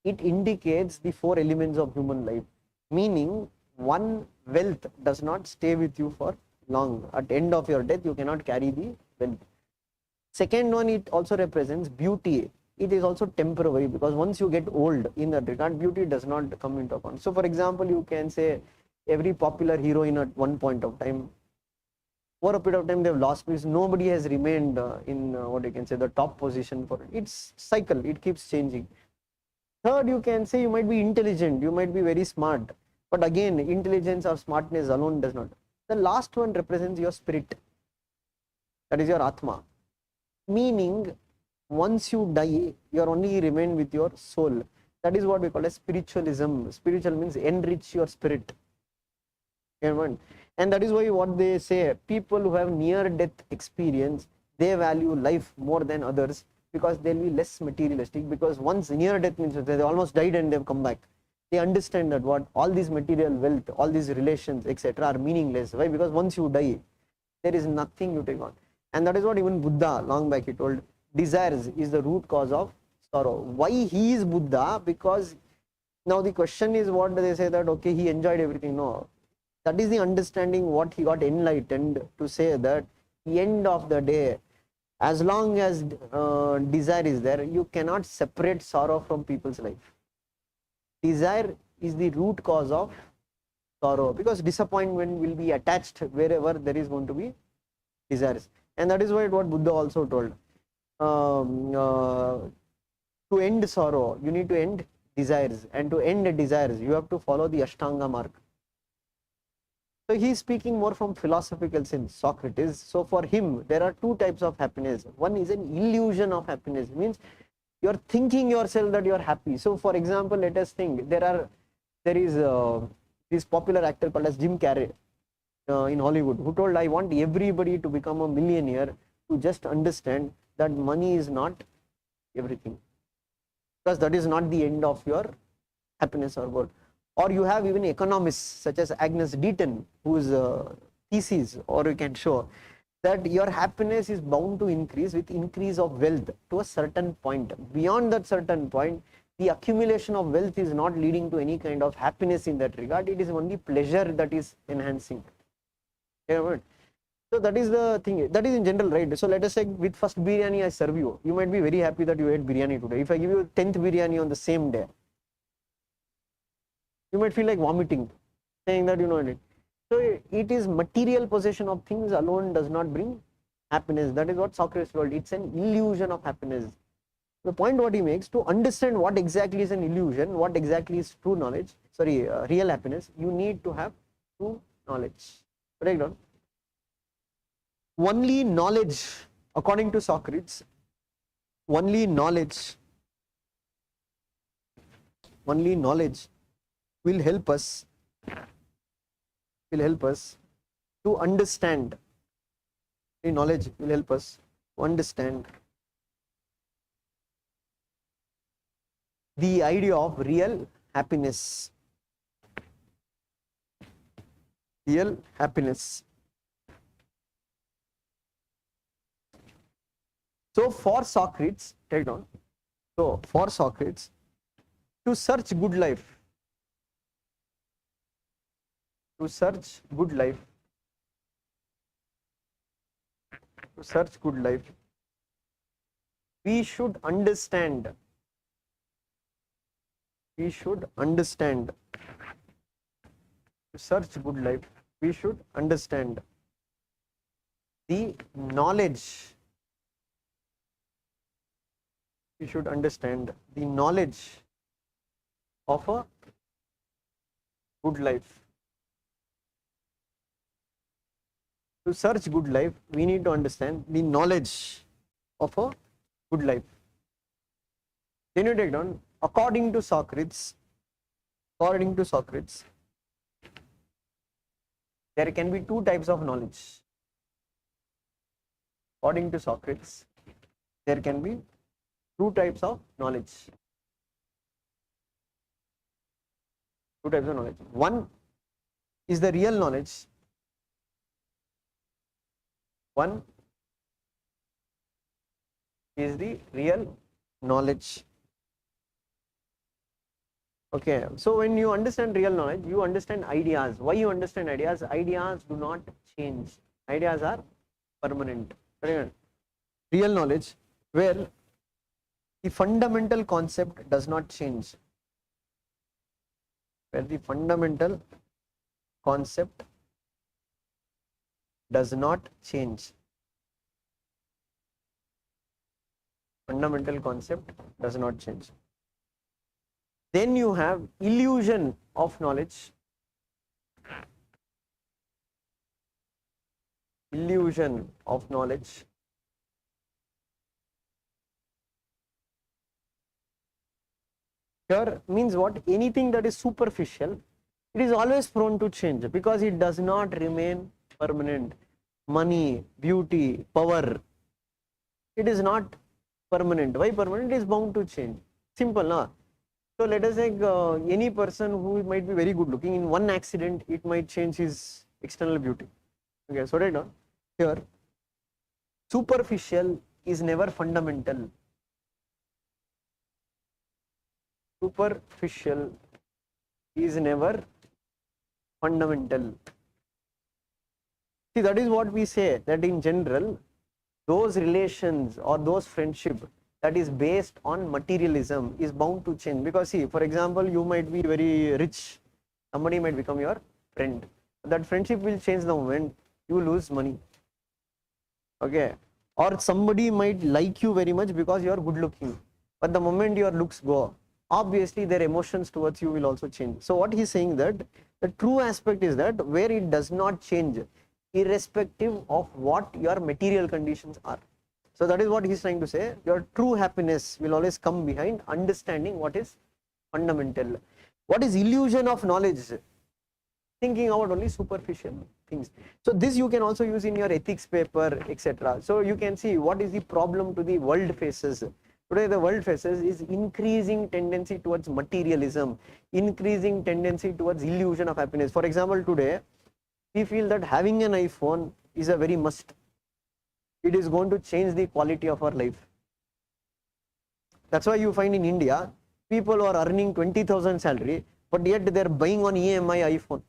Speaker 1: It indicates the 4 elements of human life. Meaning, one, wealth does not stay with you for long. At the end of your death, you cannot carry the wealth. Second one, it also represents beauty. It is also temporary, because once you get old, in that regard, beauty does not come into account. So for example, you can say every popular heroine at one point of time, for a period of time, they've lost, because nobody has remained in what you can say the top position for it. It's cycle, it keeps changing. Third, you can say you might be intelligent, you might be very smart, but again, intelligence or smartness alone does not. The last one represents your spirit, that is your Atma. Meaning, once you die, you are only remain with your soul. That is what we call as spiritualism. Spiritual means enrich your spirit. And that is why what they say, people who have near death experience, they value life more than others, because they'll be less materialistic. Because once near death means they almost died and they've come back, they understand that what all these material wealth, all these relations, etc. are meaningless. Why? Because once you die, there is nothing you take on. And that is what even Buddha long back he told, desires is the root cause of sorrow. Why he is Buddha? Because now the question is, what do they say that okay, he enjoyed everything? No, that is the understanding what he got enlightened to say that the end of the day, as long as desire is there, you cannot separate sorrow from people's life. Desire is the root cause of sorrow, because disappointment will be attached wherever there is going to be desires. And that is why what Buddha also told, to end sorrow, you need to end desires, and to end desires, you have to follow the Ashtanga mark. So he is speaking more from philosophical sense, Socrates. So for him, there are 2 types of happiness. One is an illusion of happiness, means you are thinking yourself that you are happy. So for example, let us think, there is this popular actor called as Jim Carrey in Hollywood, who told, I want everybody to become a millionaire to just understand that money is not everything, because that is not the end of your happiness or goal. Or you have even economists such as Agnes Deaton, whose thesis, or you can show that your happiness is bound to increase with increase of wealth to a certain point. Beyond that certain point, the accumulation of wealth is not leading to any kind of happiness in that regard. It is only pleasure that is enhancing. So that is the thing. That is in general, right? So let us say with first biryani I serve you, you might be very happy that you ate biryani today. If I give you 10th biryani on the same day, you might feel like vomiting, saying that So it is material possession of things alone does not bring happiness. That is what Socrates told. It's an illusion of happiness. The point what he makes, to understand what exactly is an illusion, what exactly is true knowledge, real happiness, you need to have true knowledge. Break down. Only knowledge, according to Socrates, only knowledge will help us to understand. Knowledge will help us to understand the idea of real happiness. Real happiness. So for Socrates, take down. So for Socrates, to search good life, to search good life, to search good life, we should understand, we should understand, to search good life, we should understand the knowledge, we should understand the knowledge of a good life. To search good life, we need to understand the knowledge of a good life. Then you take down, according to Socrates, there can be two types of knowledge. According to Socrates, there can be two types of knowledge. Two types of knowledge. One is the real knowledge. One is the real knowledge. Okay, so when you understand real knowledge, you understand ideas. Why you understand ideas? Ideas do not change. Ideas are permanent. Real knowledge, where the fundamental concept does not change. Where the fundamental concept does not change. Fundamental concept does not change. Then you have illusion of knowledge. Illusion of knowledge. Here means what? Anything that is superficial, it is always prone to change because it does not remain permanent. Money, beauty, power, it is not permanent. Why permanent? It is bound to change. Simple, na? So let us say any person who might be very good looking, in one accident it might change his external beauty. Okay, so right now here, superficial is never fundamental. Superficial is never fundamental. See, that is what we say, that in general, those relations or those friendship that is based on materialism is bound to change. Because see, for example, you might be very rich, somebody might become your friend. That friendship will change the moment you lose money. Okay, or somebody might like you very much because you are good looking, but the moment your looks go, obviously their emotions towards you will also change. So what he's saying, that the true aspect is that where it does not change irrespective of what your material conditions are. So that is what he's trying to say. Your true happiness will always come behind understanding what is fundamental. What is illusion of knowledge? Thinking about only superficial things. So this you can also use in your ethics paper, etc. So you can see what is the problem to the world faces. Today the world faces is increasing tendency towards materialism, increasing tendency towards illusion of happiness. For example, today we feel that having an iPhone is a very must. It is going to change the quality of our life. That's why you find in India, people are earning 20,000 salary, but yet they are buying on EMI iPhone.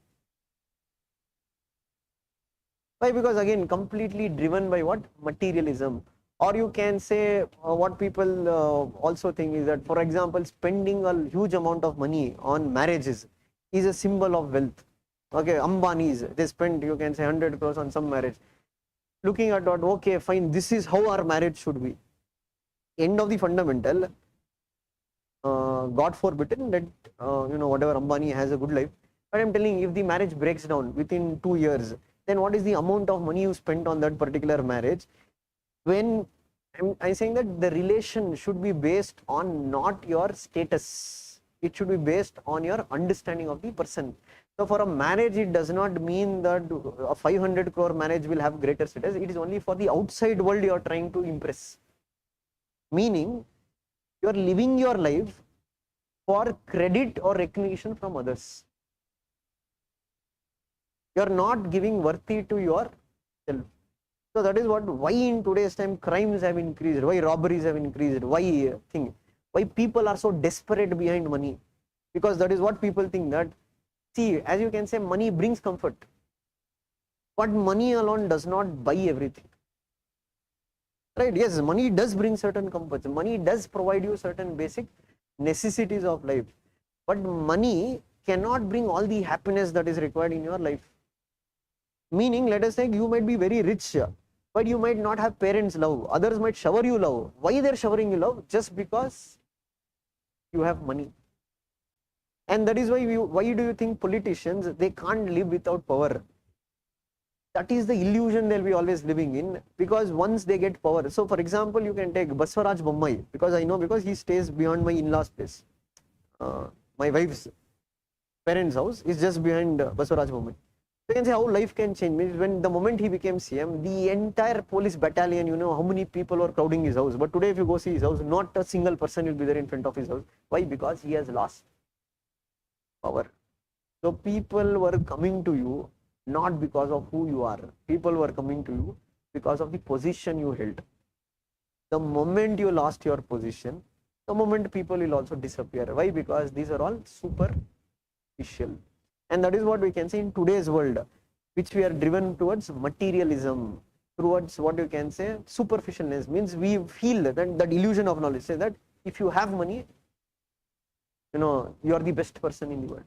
Speaker 1: Why? Because again, completely driven by what? Materialism. Or you can say what people also think is that, for example, spending a huge amount of money on marriages is a symbol of wealth. Okay, Ambanis, they spend, you can say, 100 crores on some marriage. Looking at what, okay, fine, this is how our marriage should be. End of the fundamental, God forbidden that, whatever Ambani has a good life. But I'm telling you, if the marriage breaks down within 2 years, then what is the amount of money you spent on that particular marriage? When I'm saying that the relation should be based on not your status. It should be based on your understanding of the person. So for a marriage, it does not mean that a 500 crore marriage will have greater status. It is only for the outside world you are trying to impress. Meaning, you are living your life for credit or recognition from others. You are not giving worthy to yourself. So that is why in today's time crimes have increased, why robberies have increased, why people are so desperate behind money. Because that is what people think, that, see, as you can say, money brings comfort, but money alone does not buy everything. Right? Yes, money does bring certain comforts. Money does provide you certain basic necessities of life. But money cannot bring all the happiness that is required in your life. Meaning, let us say you might be very rich, but you might not have parents' love. Others might shower you love. Why they're showering you love? Just because you have money. And that is why do you think politicians, they can't live without power? That is the illusion they'll be always living in, because once they get power. So for example, you can take Baswaraj Bommai, because I know, because he stays beyond my in-laws place. My wife's parents' house is just behind Baswaraj Bommai. So you can say how life can change. Means when the moment he became CM, the entire police battalion, you know how many people were crowding his house. But today if you go see his house, not a single person will be there in front of his house. Why? Because he has lost power. So people were coming to you not because of who you are. People were coming to you because of the position you held. The moment you lost your position, the moment people will also disappear. Why? Because these are all superficial. And that is what we can see in today's world, which we are driven towards materialism, towards what you can say superficialness. Means we feel that illusion of knowledge, say that if you have money, you know, you are the best person in the world.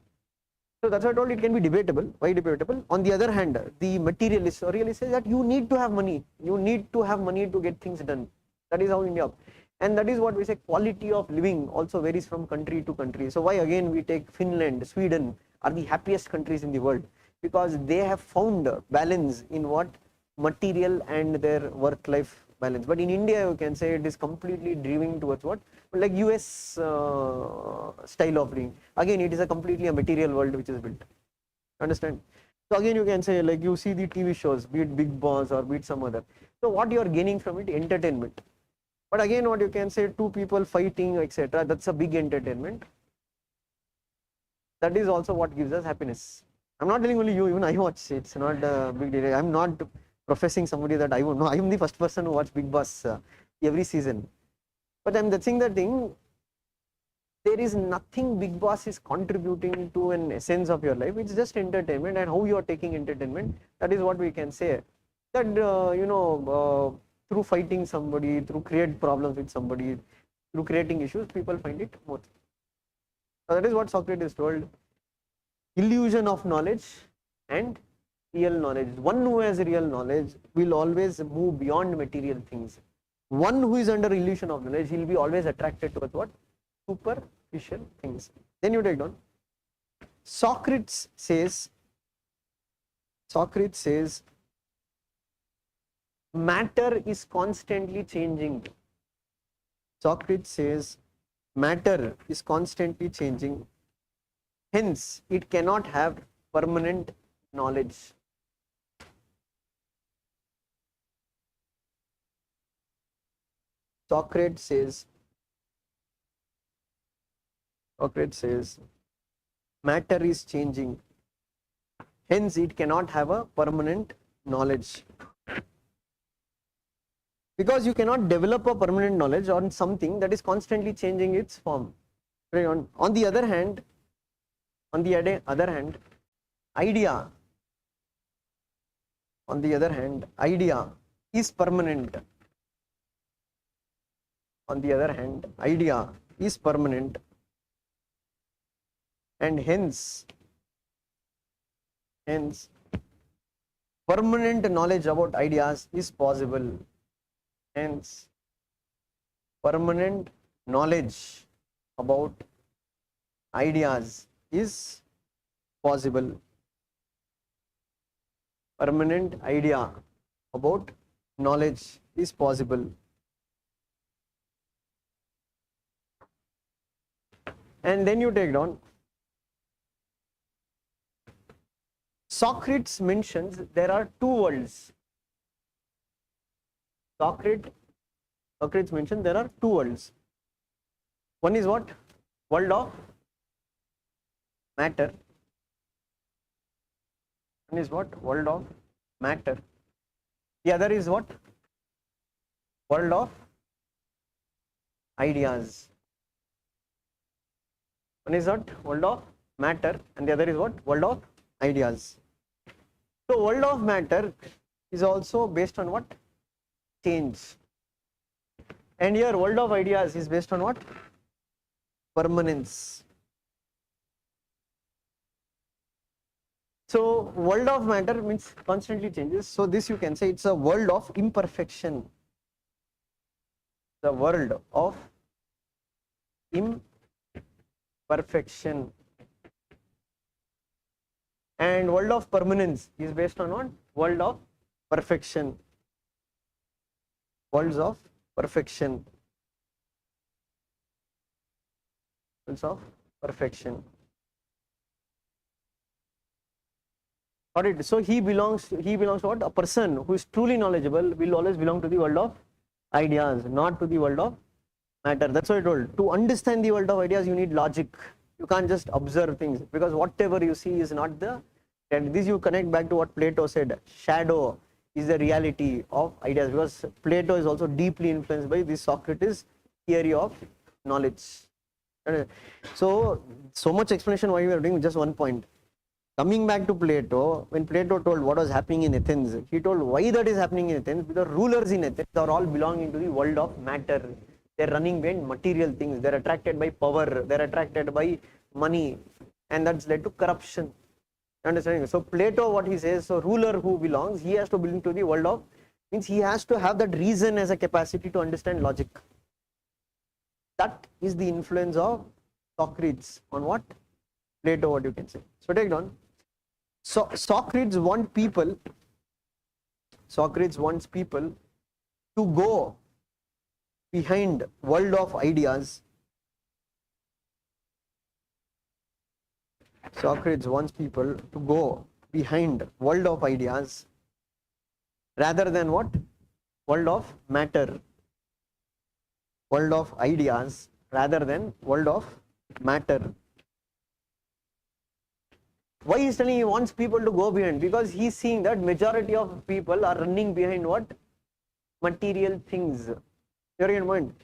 Speaker 1: So that's why I told it can be debatable. Why debatable? On the other hand, the materialist or realist says that you need to have money. You need to have money to get things done. That is how India. And that is what we say, quality of living also varies from country to country. So why again we take Finland, Sweden are the happiest countries in the world, because they have found balance in what? Material and their work-life balance. But in India, you can say it is completely driving towards what? Like US style of living. Again, it is a completely a material world which is built. Understand? So again, you can say, like, you see the TV shows, be it Big Boss or be it some other. So what you are gaining from it? Entertainment. But again, what you can say, two people fighting, etc. That's a big entertainment. That is also what gives us happiness. I'm not telling only you, even I watch. It's not a big deal. I'm not professing somebody that I won't know. I am the first person who watch Big Boss every season. But I'm saying that thing, there is nothing Big Boss is contributing to an essence of your life. It's just entertainment, and how you are taking entertainment. That is what we can say. That through fighting somebody, through create problems with somebody, through creating issues, people find it more. So that is what Socrates told. Illusion of knowledge and real knowledge. One who has real knowledge will always move beyond material things. One who is under illusion of knowledge, he will be always attracted towards what? Superficial things. Then you take down. Socrates says, matter is constantly changing. Socrates says, matter is constantly changing. Hence, it cannot have permanent knowledge. Socrates says, matter is changing. Hence, it cannot have a permanent knowledge. Because you cannot develop a permanent knowledge on something that is constantly changing its form. On the other hand, idea is permanent. And hence permanent knowledge about ideas is possible. Hence, permanent knowledge about ideas is possible. Permanent idea about knowledge is possible. And then you take down. Socrates mentions there are two worlds. Socrates mentioned there are two worlds. One is what? World of matter. One is what? World of matter. The other is what? World of ideas. One is what? World of matter, and the other is what? World of ideas. So world of matter is also based on what? Change. And here world of ideas is based on what? Permanence. So world of matter means constantly changes. So this you can say it's a world of imperfection. The world of imperfection. And world of permanence is based on what? World of perfection. Worlds of perfection. Worlds of perfection. Got it? So he belongs to what? A person who is truly knowledgeable will always belong to the world of ideas, not to the world of matter. That's what I told. To understand the world of ideas, you need logic. You can't just observe things, because whatever you see is not the, and this you connect back to what Plato said. Shadow is the reality of ideas, because Plato is also deeply influenced by this Socrates theory of knowledge. So much explanation why we are doing just one point. Coming back to Plato, when Plato told what was happening in Athens, he told why that is happening in Athens, because rulers in Athens are all belonging to the world of matter. They're running behind material things. They're attracted by power. They're attracted by money, and that's led to corruption. Understanding? So Plato, what he says, so ruler who belongs, he has to belong to the world of, means he has to have that reason as a capacity to understand logic. That is the influence of Socrates on what? Plato, what you can say. So take down. So Socrates wants people to go behind world of ideas. Socrates wants people to go behind world of ideas rather than what? World of matter. World of ideas rather than world of matter. Why he's telling he wants people to go behind? Because he's seeing that majority of people are running behind what? Material things. You're in mind.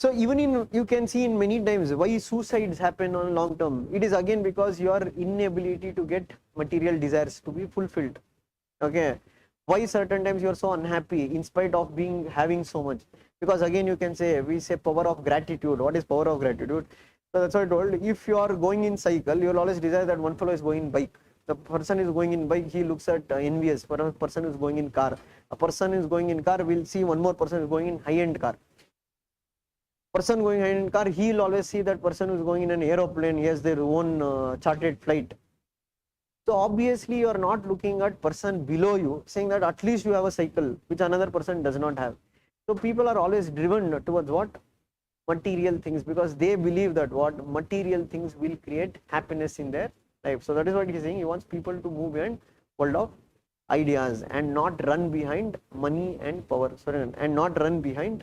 Speaker 1: So even in, you can see in many times why suicides happen on long term. It is again because your inability to get material desires to be fulfilled. Okay. Why certain times you are so unhappy in spite of having so much? Because again you can say, we say power of gratitude. What is power of gratitude? So that's what I told. If you are going in cycle, you will always desire that one fellow is going in bike. The person is going in bike, he looks at envious. For a person who is going in car, a person is going in car will see one more person is going in high-end car. Person going high-end car, he will always see that person who is going in an aeroplane. He has their own chartered flight. So obviously you are not looking at person below you, saying that at least you have a cycle which another person does not have. So people are always driven towards what? Material things, because they believe that what? Material things will create happiness in their life. So that is what he is saying. He wants people to move behind world of ideas and not run behind money and power. Sorry, and not run behind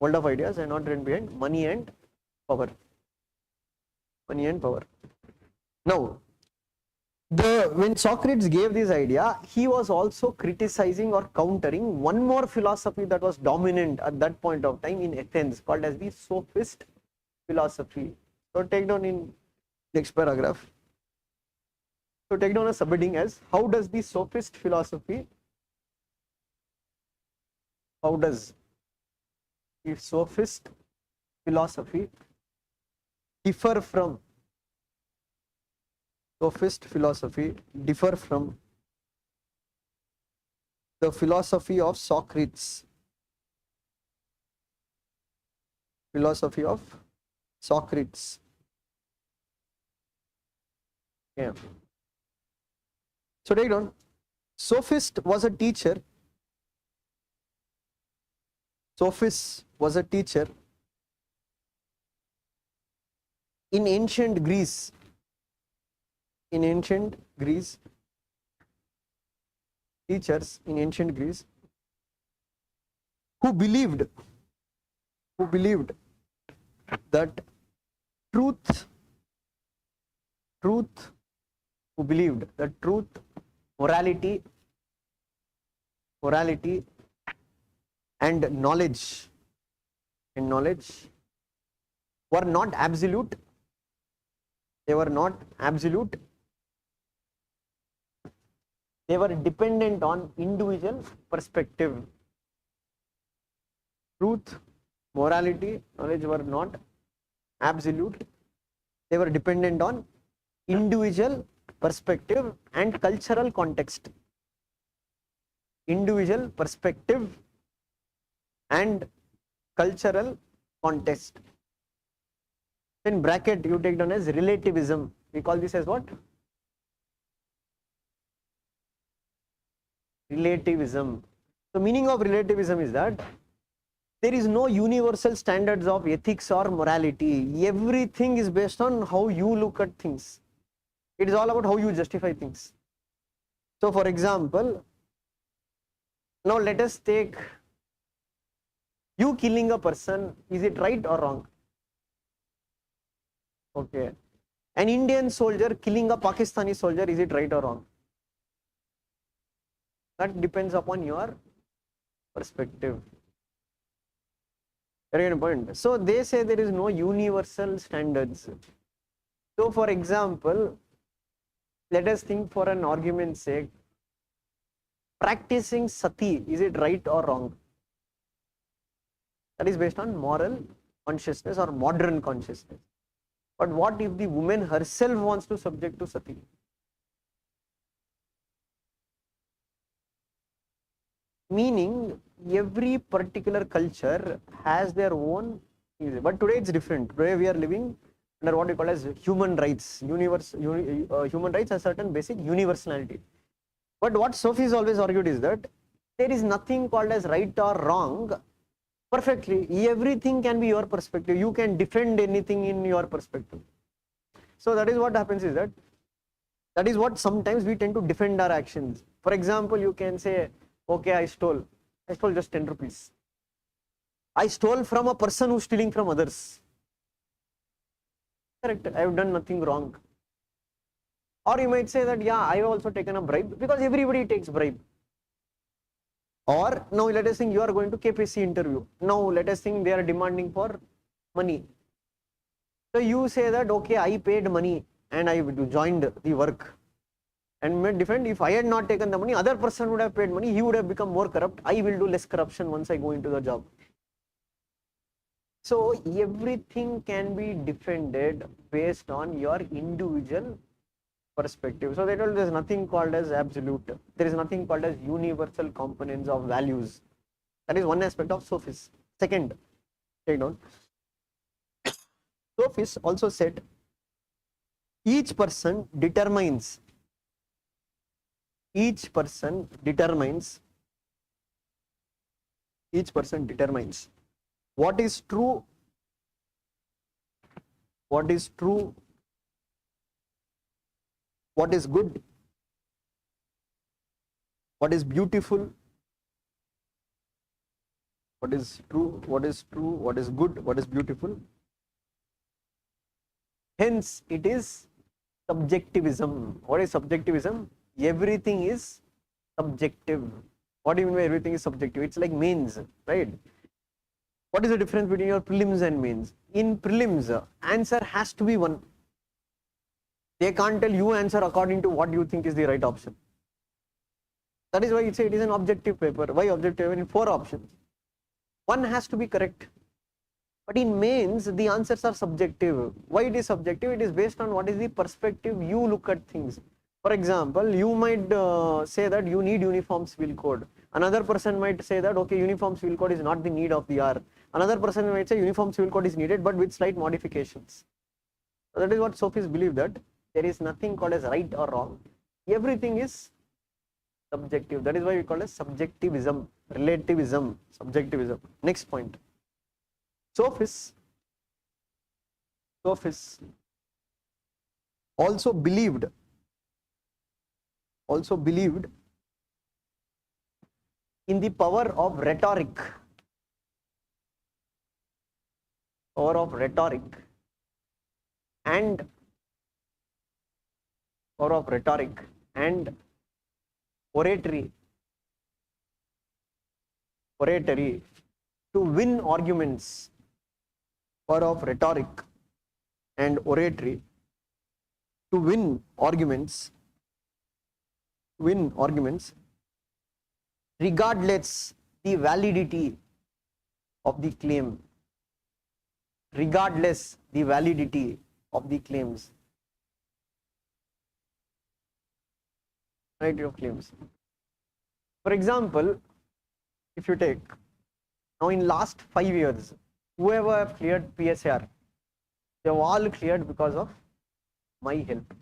Speaker 1: world of ideas and not run behind money and power. Money and power. Now, when Socrates gave this idea, he was also criticizing or countering one more philosophy that was dominant at that point of time in Athens, called as the sophist philosophy. So take down in next paragraph. So take down a subheading as, how does the sophist philosophy, how does the sophist philosophy differ from the philosophy of Socrates? Philosophy of Socrates. Yeah. So take down. Sophist was a teacher. Sophist was a teacher in ancient Greece. Teachers in ancient Greece who believed that truth truth, who believed that truth, morality, and knowledge were not absolute. They were not absolute. They were dependent on individual perspective. Truth, morality, knowledge were not absolute. They were dependent on individual perspective and cultural context. Individual perspective and cultural context. In bracket, you take down as relativism. We call this as what? Relativism. The meaning of relativism is that there is no universal standards of ethics or morality. Everything is based on how you look at things. It is all about how you justify things. So, for example, now let us take you killing a person. Is it right or wrong? Okay. An Indian soldier killing a Pakistani soldier, is it right or wrong? That depends upon your perspective. Very good point. So they say there is no universal standards. So for example, let us think for an argument's sake, practicing sati, is it right or wrong? That is based on moral consciousness or modern consciousness. But what if the woman herself wants to subject to sati? Meaning every particular culture has their own, but today it's different. Today we are living under what we call as human rights. Human rights has certain basic universality. But what Sophie's always argued is that there is nothing called as right or wrong perfectly. Everything can be your perspective. You can defend anything in your perspective. So that is what happens is that is what sometimes we tend to defend our actions. For example, you can say, okay, I stole just 10 rupees. I stole from a person who's stealing from others. Correct, I have done nothing wrong. Or you might say that, yeah, I have also taken a bribe, because everybody takes bribe. Or now let us think you are going to KPSC interview. Now let us think they are demanding for money. So you say that, okay, I paid money and I joined the work. And may defend, if I had not taken the money, other person would have paid money, he would have become more corrupt. I will do less corruption once I go into the job. So everything can be defended based on your individual perspective. So they told there is nothing called as absolute. There is nothing called as universal components of values. That is one aspect of sophists. Second, take down. Sophists also said each person determines what is true, what is good, what is beautiful, what is true, what is good, what is beautiful. Hence, it is subjectivism. What is subjectivism? Everything is subjective. What do you mean by everything is subjective? It's like mains, right? What is the difference between your prelims and mains? In prelims, answer has to be one. They can't tell you answer according to what you think is the right option. That is why it is an objective paper. Why objective? In 4 options, one has to be correct. But in mains, the answers are subjective. Why it is subjective? It is based on what is the perspective you look at things. For example, you might say that you need uniform civil code. Another person might say that, okay, uniform civil code is not the need of the hour. Another person might say uniform civil code is needed, but with slight modifications. So that is what sophists believe, that there is nothing called as right or wrong. Everything is subjective. That is why we call it subjectivism, relativism, subjectivism. Next point. Sophists also believed in the power of rhetoric. And power of rhetoric and oratory to win arguments. Power of rhetoric and oratory to win arguments regardless the validity of the claim, regardless the validity of the claims, right, of claims. For example, if you take now in last 5 years, whoever have cleared PSIR, they have all cleared because of my help.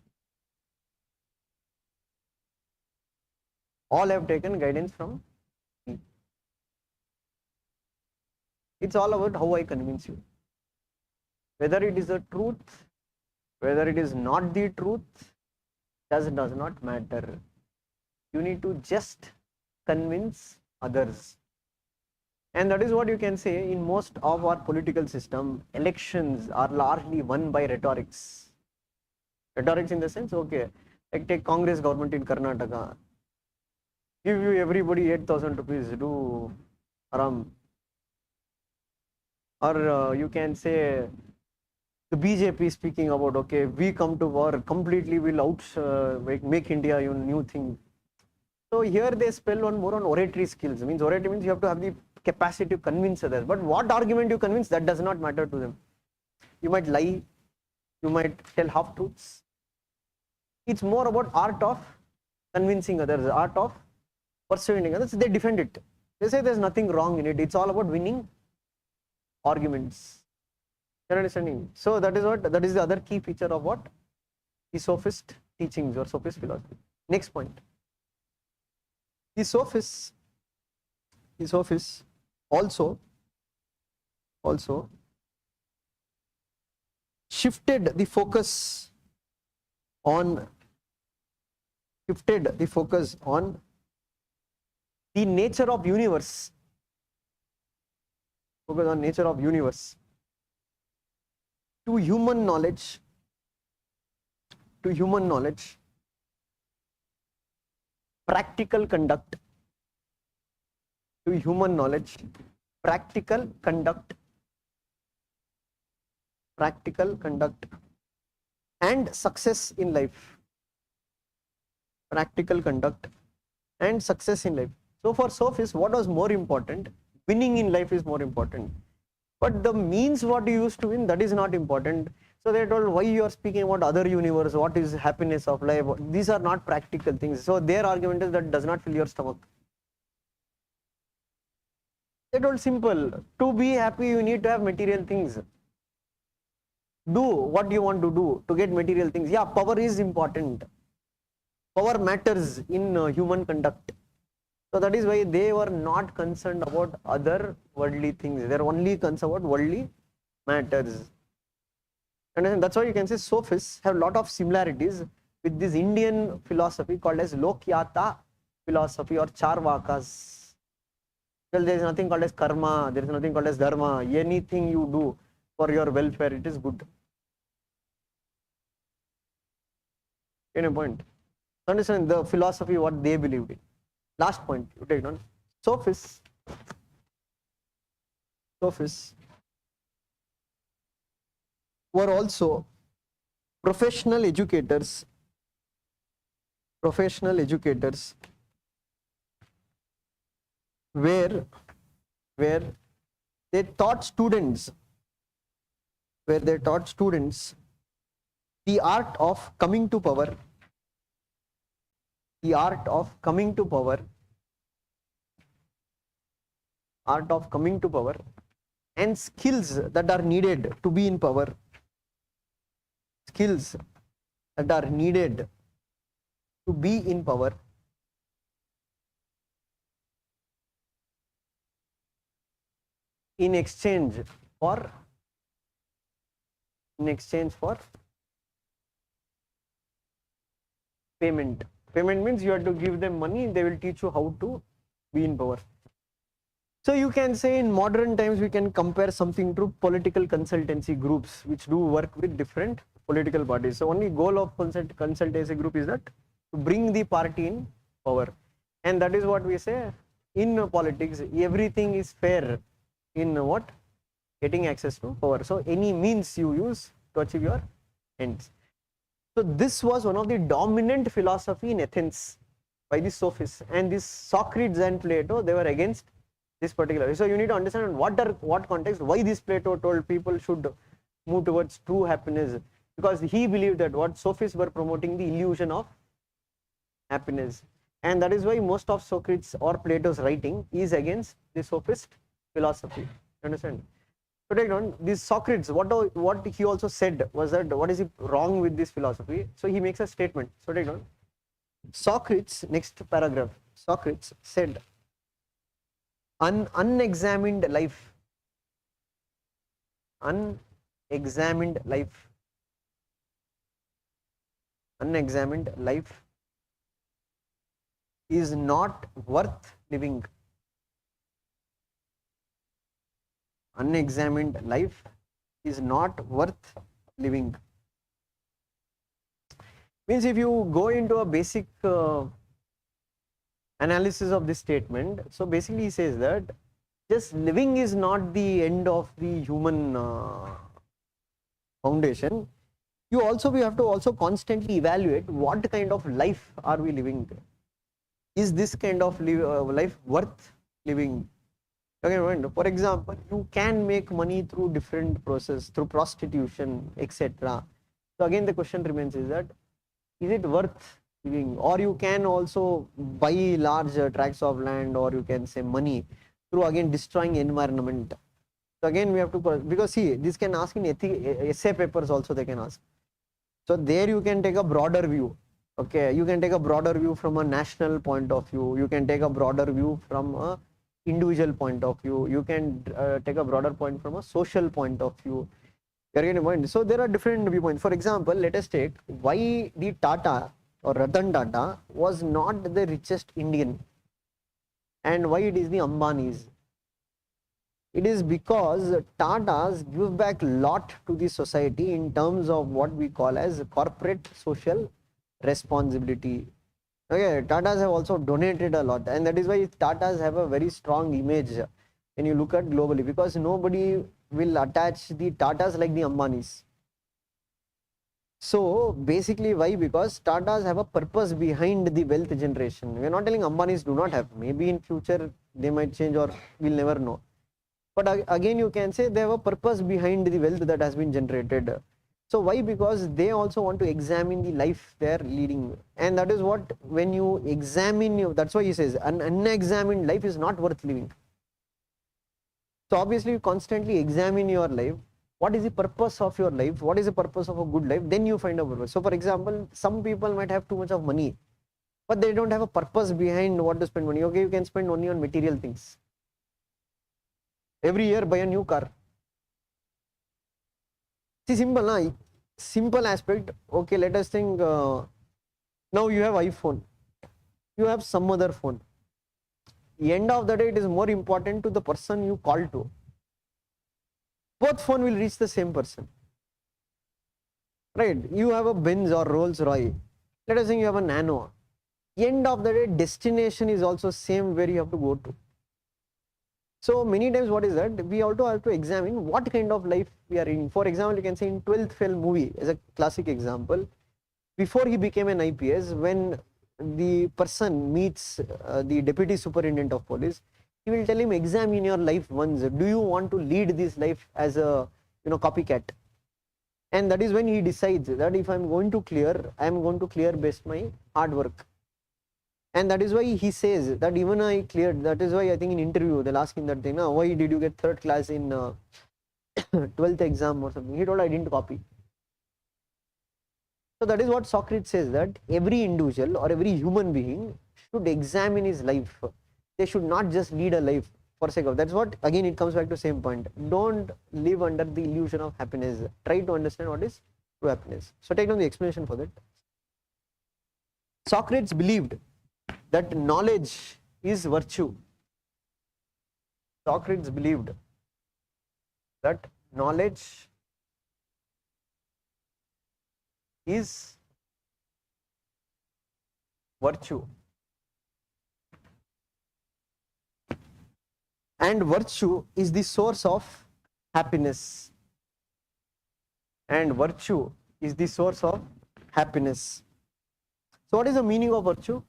Speaker 1: All have taken guidance from me. It's all about how I convince you. Whether it is the truth, whether it is not the truth, does not matter. You need to just convince others. And that is what you can say in most of our political system. Elections are largely won by rhetorics. Rhetorics in the sense, okay, like take Congress government in Karnataka. Give you everybody 8,000 rupees, do haram. Or you can say the BJP speaking about, okay, we come to power, completely will make India a new thing. So here they spell on more on oratory skills. Means oratory means you have to have the capacity to convince others. But what argument you convince, that does not matter to them. You might lie, you might tell half truths. It's more about art of convincing others, art of persuading others. They defend it. They say there's nothing wrong in it. It's all about winning arguments. You're understanding? So that is the other key feature of what? The sophist teachings or sophist philosophy. Next point. The sophists also shifted the focus on the nature of universe. Focus on nature of universe to human knowledge, practical conduct, to human knowledge, practical conduct, and success in life. Practical conduct and success in life. So for sophists, what was more important? Winning in life is more important. But the means what you used to win, that is not important. So they told, why you are speaking about other universe, what is happiness of life? These are not practical things. So their argument is that does not fill your stomach. They told simple, to be happy you need to have material things. Do what you want to do to get material things. Yeah, power is important. Power matters in human conduct. So that is why they were not concerned about other worldly things. They are only concerned about worldly matters. And that's why you can say sophists have a lot of similarities with this Indian philosophy called as Lokyata philosophy or Charvakas. Well, there is nothing called as karma, there is nothing called as dharma. Anything you do for your welfare, it is good. Any point? Understand the philosophy, what they believed in. Last point, you take on. Sophists were also professional educators where they taught students the art of coming to power, and skills that are needed to be in power, in exchange for payment. Payment means you have to give them money, they will teach you how to be in power. So you can say in modern times we can compare something to political consultancy groups which do work with different political parties. So only goal of consultancy group is that to bring the party in power, and that is what we say in politics. Everything is fair in what? Getting access to power. So any means you use to achieve your ends. So this was one of the dominant philosophy in Athens by the sophists, and this Socrates and Plato, they were against this particular. So you need to understand what context, why this Plato told people should move towards true happiness, because he believed that what sophists were promoting the illusion of happiness, and that is why most of Socrates or Plato's writing is against the sophist philosophy. Understand? So take note, this Socrates, what he also said was that what is wrong with this philosophy? So he makes a statement. So take note, Socrates, next paragraph, Socrates said, unexamined life, unexamined life, unexamined life is not worth living. Unexamined life is not worth living. Means if you go into a basic analysis of this statement, so basically he says that just living is not the end of the human foundation. We have to also constantly evaluate what kind of life are we living. Is this kind of life worth living? Okay, for example, you can make money through different process, through prostitution, etc. So again the question remains is that, is it worth living? Or you can also buy large tracts of land, or you can say money, through again destroying environment. So again we have to, because see, this can ask in essay papers also, they can ask. So there you can take a broader view. Okay, you can take a broader view from a national point of view, you can take a broader view from a individual point of view, you can take a broader point from a social point of view. So there are different viewpoints. For example, let us take why the Tata or Ratan Tata was not the richest Indian and why it is the Ambanis. It is because Tatas give back a lot to the society in terms of what we call as corporate social responsibility. Okay, Tatas have also donated a lot, and that is why Tatas have a very strong image when you look at globally, because nobody will attach the Tatas like the Ambanis. So basically why? Because Tatas have a purpose behind the wealth generation. We are not telling Ambanis do not have. Maybe in future they might change, or we'll never know. But again you can say they have a purpose behind the wealth that has been generated. So why? Because they also want to examine the life they are leading, and that is what, when you examine, that's why he says an unexamined life is not worth living. So obviously you constantly examine your life. What is the purpose of your life? What is the purpose of a good life? Then you find a purpose. So for example, some people might have too much of money, but they don't have a purpose behind what to spend money. Okay, you can spend money on material things. Every year buy a new car. See, simple aspect. Okay, let us think, now you have iPhone, you have some other phone. The end of the day, it is more important to the person you call to. Both phone will reach the same person, right? You have a Benz or Rolls Royce. Let us think you have a Nano. End of the day, destination is also same where you have to go to. So many times what is that, we also have to examine what kind of life we are in. For example, you can say in 12th Fail movie as a classic example, before he became an IPS, when the person meets the deputy superintendent of police, he will tell him, examine your life once. Do you want to lead this life as a copycat? And that is when he decides that if I am going to clear, I am going to clear based my hard work. And that is why he says that even I cleared. That is why I think in interview they'll ask him that thing, why did you get third class in 12th exam or something? He told, I didn't copy. So that is what Socrates says, that every individual or every human being should examine his life. They should not just lead a life for sake of. That's what, again, it comes back to the same point. Don't live under the illusion of happiness. Try to understand what is true happiness. So take down the explanation for that. Socrates believed that knowledge is virtue. Socrates believed that knowledge is virtue, and virtue is the source of happiness, and virtue is the source of happiness. So what is the meaning of virtue?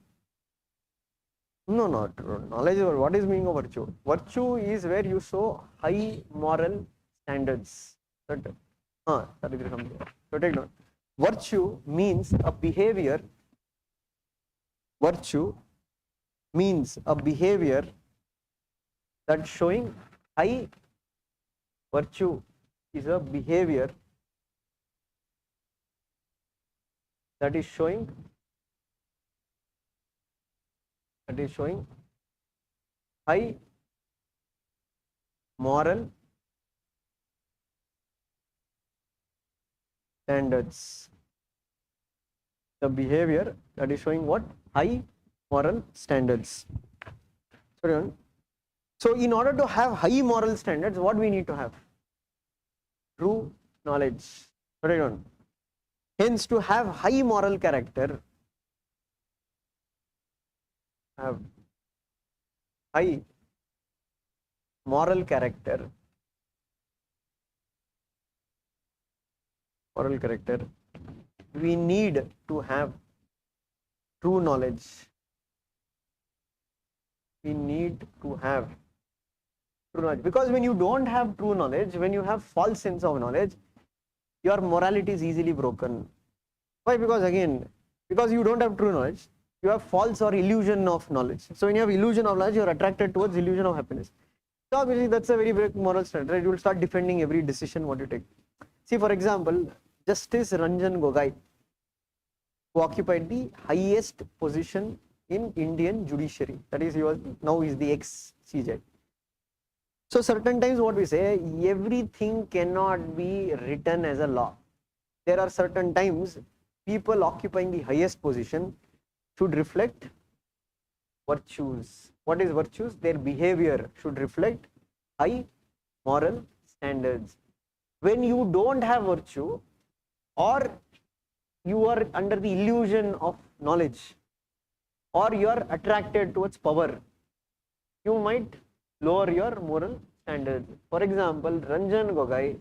Speaker 1: No, not knowledge. What is meaning of virtue? Virtue is where you show high moral standards. That is something. So take note. Virtue means a behavior. Virtue means a behavior that showing high. Virtue is a behavior that is showing high moral standards. The behavior that is showing what? High moral standards. So in order to have high moral standards, what we need to have? True knowledge. Hence, to have high moral character, have high moral character, we need to have true knowledge. We need to have true knowledge, because when you don't have true knowledge, when you have false sense of knowledge, your morality is easily broken. Why? Because you don't have true knowledge, you have false or illusion of knowledge. So when you have illusion of knowledge, you are attracted towards illusion of happiness. So obviously that's a very big moral standard, right? You will start defending every decision what you take. See, for example, Justice Ranjan Gogoi, who occupied the highest position in Indian judiciary, that is, now he is the ex-CJ. So certain times what we say, everything cannot be written as a law. There are certain times people occupying the highest position should reflect virtues. What is virtues? Their behavior should reflect high moral standards. When you don't have virtue, or you are under the illusion of knowledge, or you are attracted towards power, you might lower your moral standards. For example, Ranjan Gogoi,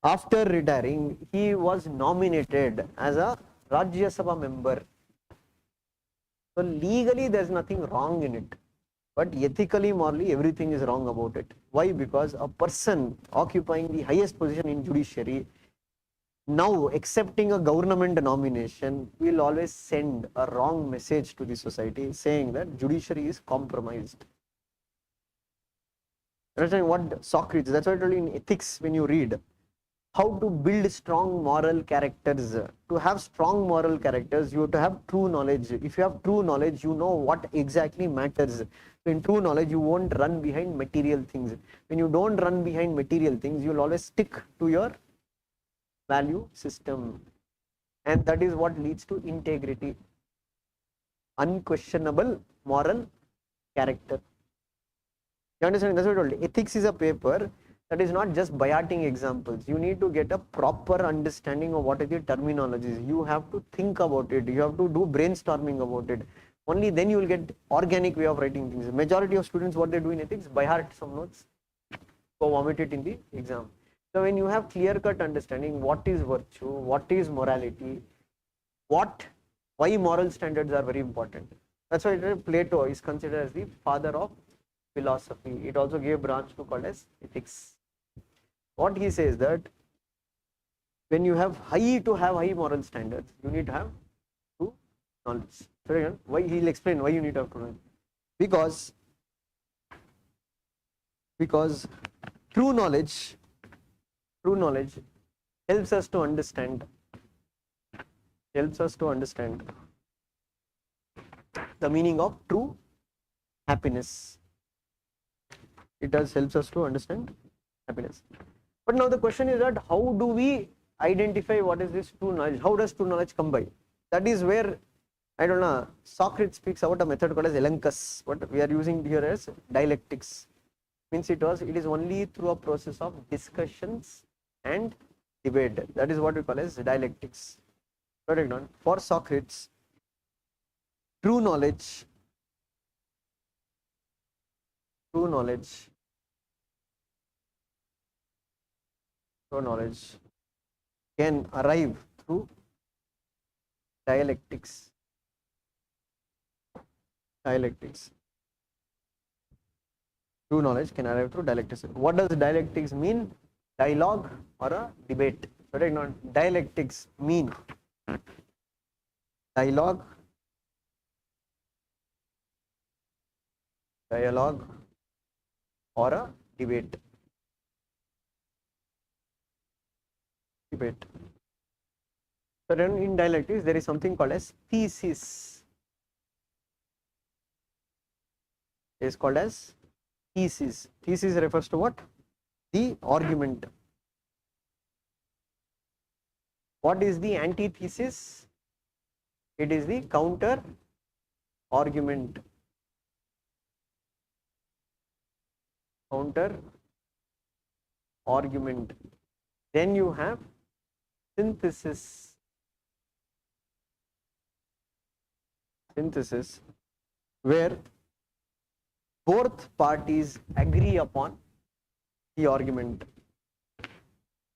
Speaker 1: after retiring, he was nominated as a Rajya Sabha member. So legally there is nothing wrong in it, but ethically, morally, everything is wrong about it. Why? Because a person occupying the highest position in judiciary, now accepting a government nomination, will always send a wrong message to the society, saying that judiciary is compromised. Understand what Socrates, that's why I told you in ethics, when you read how to build strong moral characters. To have strong moral characters, you have to have true knowledge. If you have true knowledge, you know what exactly matters. So in true knowledge, you won't run behind material things. When you don't run behind material things, you will always stick to your value system. And that is what leads to integrity. Unquestionable moral character. You understand? That's what I told you. Ethics is a paper that is not just by-hearting examples. You need to get a proper understanding of what are the terminologies. You have to think about it. You have to do brainstorming about it. Only then you will get organic way of writing things. Majority of students, what they do in ethics, by heart some notes, go vomit it in the exam. So when you have clear-cut understanding what is virtue, what is morality, why moral standards are very important. That's why Plato is considered as the father of philosophy. It also gave branch to called as ethics. What he says that when you have high moral standards, you need to have true knowledge. So why he'll explain why you need to have true knowledge. Because true knowledge helps us to understand the meaning of true happiness. It helps us to understand happiness. But now the question is that how do we identify what is this true knowledge? How does true knowledge come by? That is where, I don't know, Socrates speaks about a method called as elenchus. What we are using here as dialectics. Means it is only through a process of discussions and debate. That is what we call as dialectics. Correct. For Socrates, true knowledge, true knowledge, true knowledge can arrive through dialectics. Dialectics. True knowledge can arrive through dialectics. What does dialectics mean? Dialogue or a debate. Correct. Dialectics mean dialogue, dialogue or a debate. Debate. So then in dialectics there is something called as thesis. It is called as thesis. Thesis refers to what? The argument. What is the antithesis? It is the counter argument. Counter argument. Then you have synthesis. Synthesis, where both parties agree upon the argument.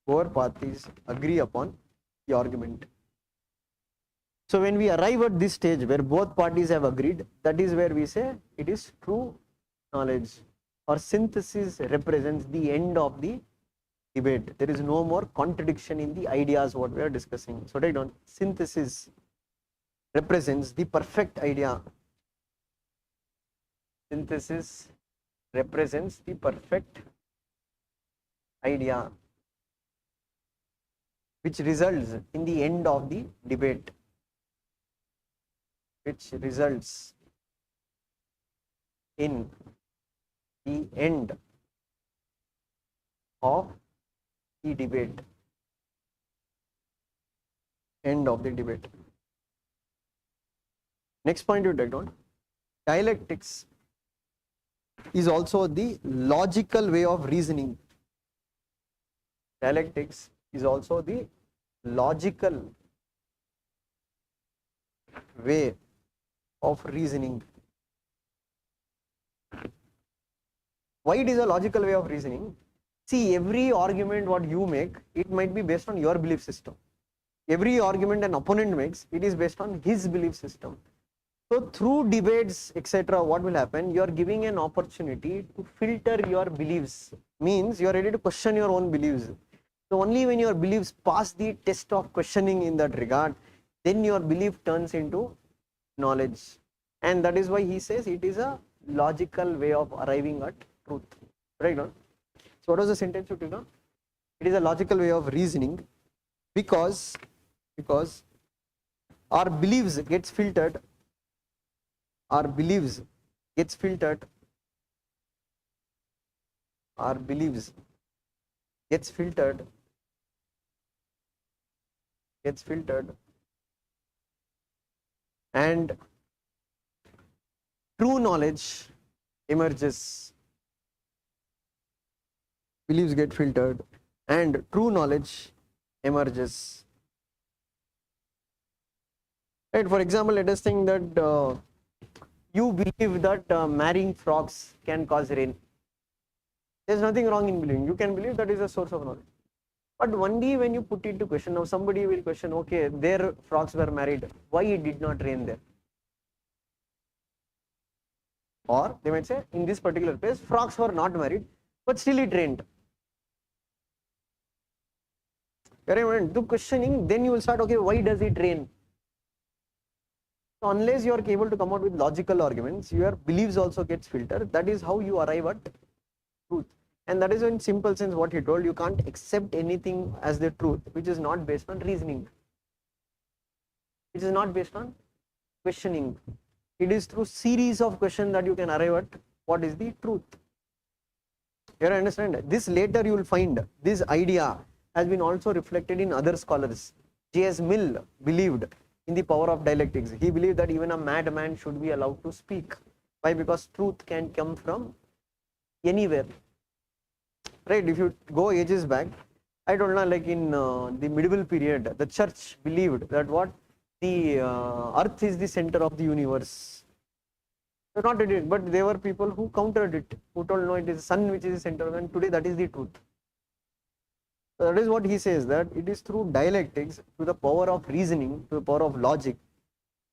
Speaker 1: Both parties agree upon the argument. So when we arrive at this stage where both parties have agreed, that is where we say it is true knowledge, or synthesis represents the end of the debate. There is no more contradiction in the ideas what we are discussing. So write down, synthesis represents the perfect idea. Synthesis represents the perfect idea which results in the end of the debate. Which results in the end of the debate. End of the debate. Next point you take down. Dialectics is also the logical way of reasoning. Dialectics is also the logical way of reasoning. Why it is a logical way of reasoning? See, every argument what you make, it might be based on your belief system. Every argument an opponent makes, it is based on his belief system. So through debates, etc., what will happen? You are giving an opportunity to filter your beliefs. Means you are ready to question your own beliefs. So only when your beliefs pass the test of questioning in that regard, then your belief turns into knowledge. And that is why he says it is a logical way of arriving at truth. Right? No? So what was the sentence you took? It is a logical way of reasoning because our beliefs gets filtered. Our beliefs gets filtered. Our beliefs gets filtered. Gets filtered. And true knowledge emerges. Beliefs get filtered and true knowledge emerges. Right? For example, let us think that you believe that marrying frogs can cause rain. There is nothing wrong in believing. You can believe that is a source of knowledge. But one day when you put it to question, now somebody will question, okay, their frogs were married, why it did not rain there? Or they might say, in this particular place, frogs were not married, but still it rained. Do questioning, then you will start, okay, why does it rain? So unless you are able to come out with logical arguments, your beliefs also gets filtered. That is how you arrive at truth. And that is in simple sense what he told, you can't accept anything as the truth which is not based on reasoning, which is not based on questioning. It is through series of questions that you can arrive at what is the truth. You understand? This later you will find this idea has been also reflected in other scholars. J.S. Mill believed in the power of dialectics. He believed that even a madman should be allowed to speak. Why? Because truth can come from anywhere. Right? If you go ages back, I don't know, like in the medieval period, the church believed that what the earth is the center of the universe. So not it, but there were people who countered it, who told no, it is the sun which is the center, and today that is the truth. So that is what he says, that it is through dialectics, to the power of reasoning, to the power of logic,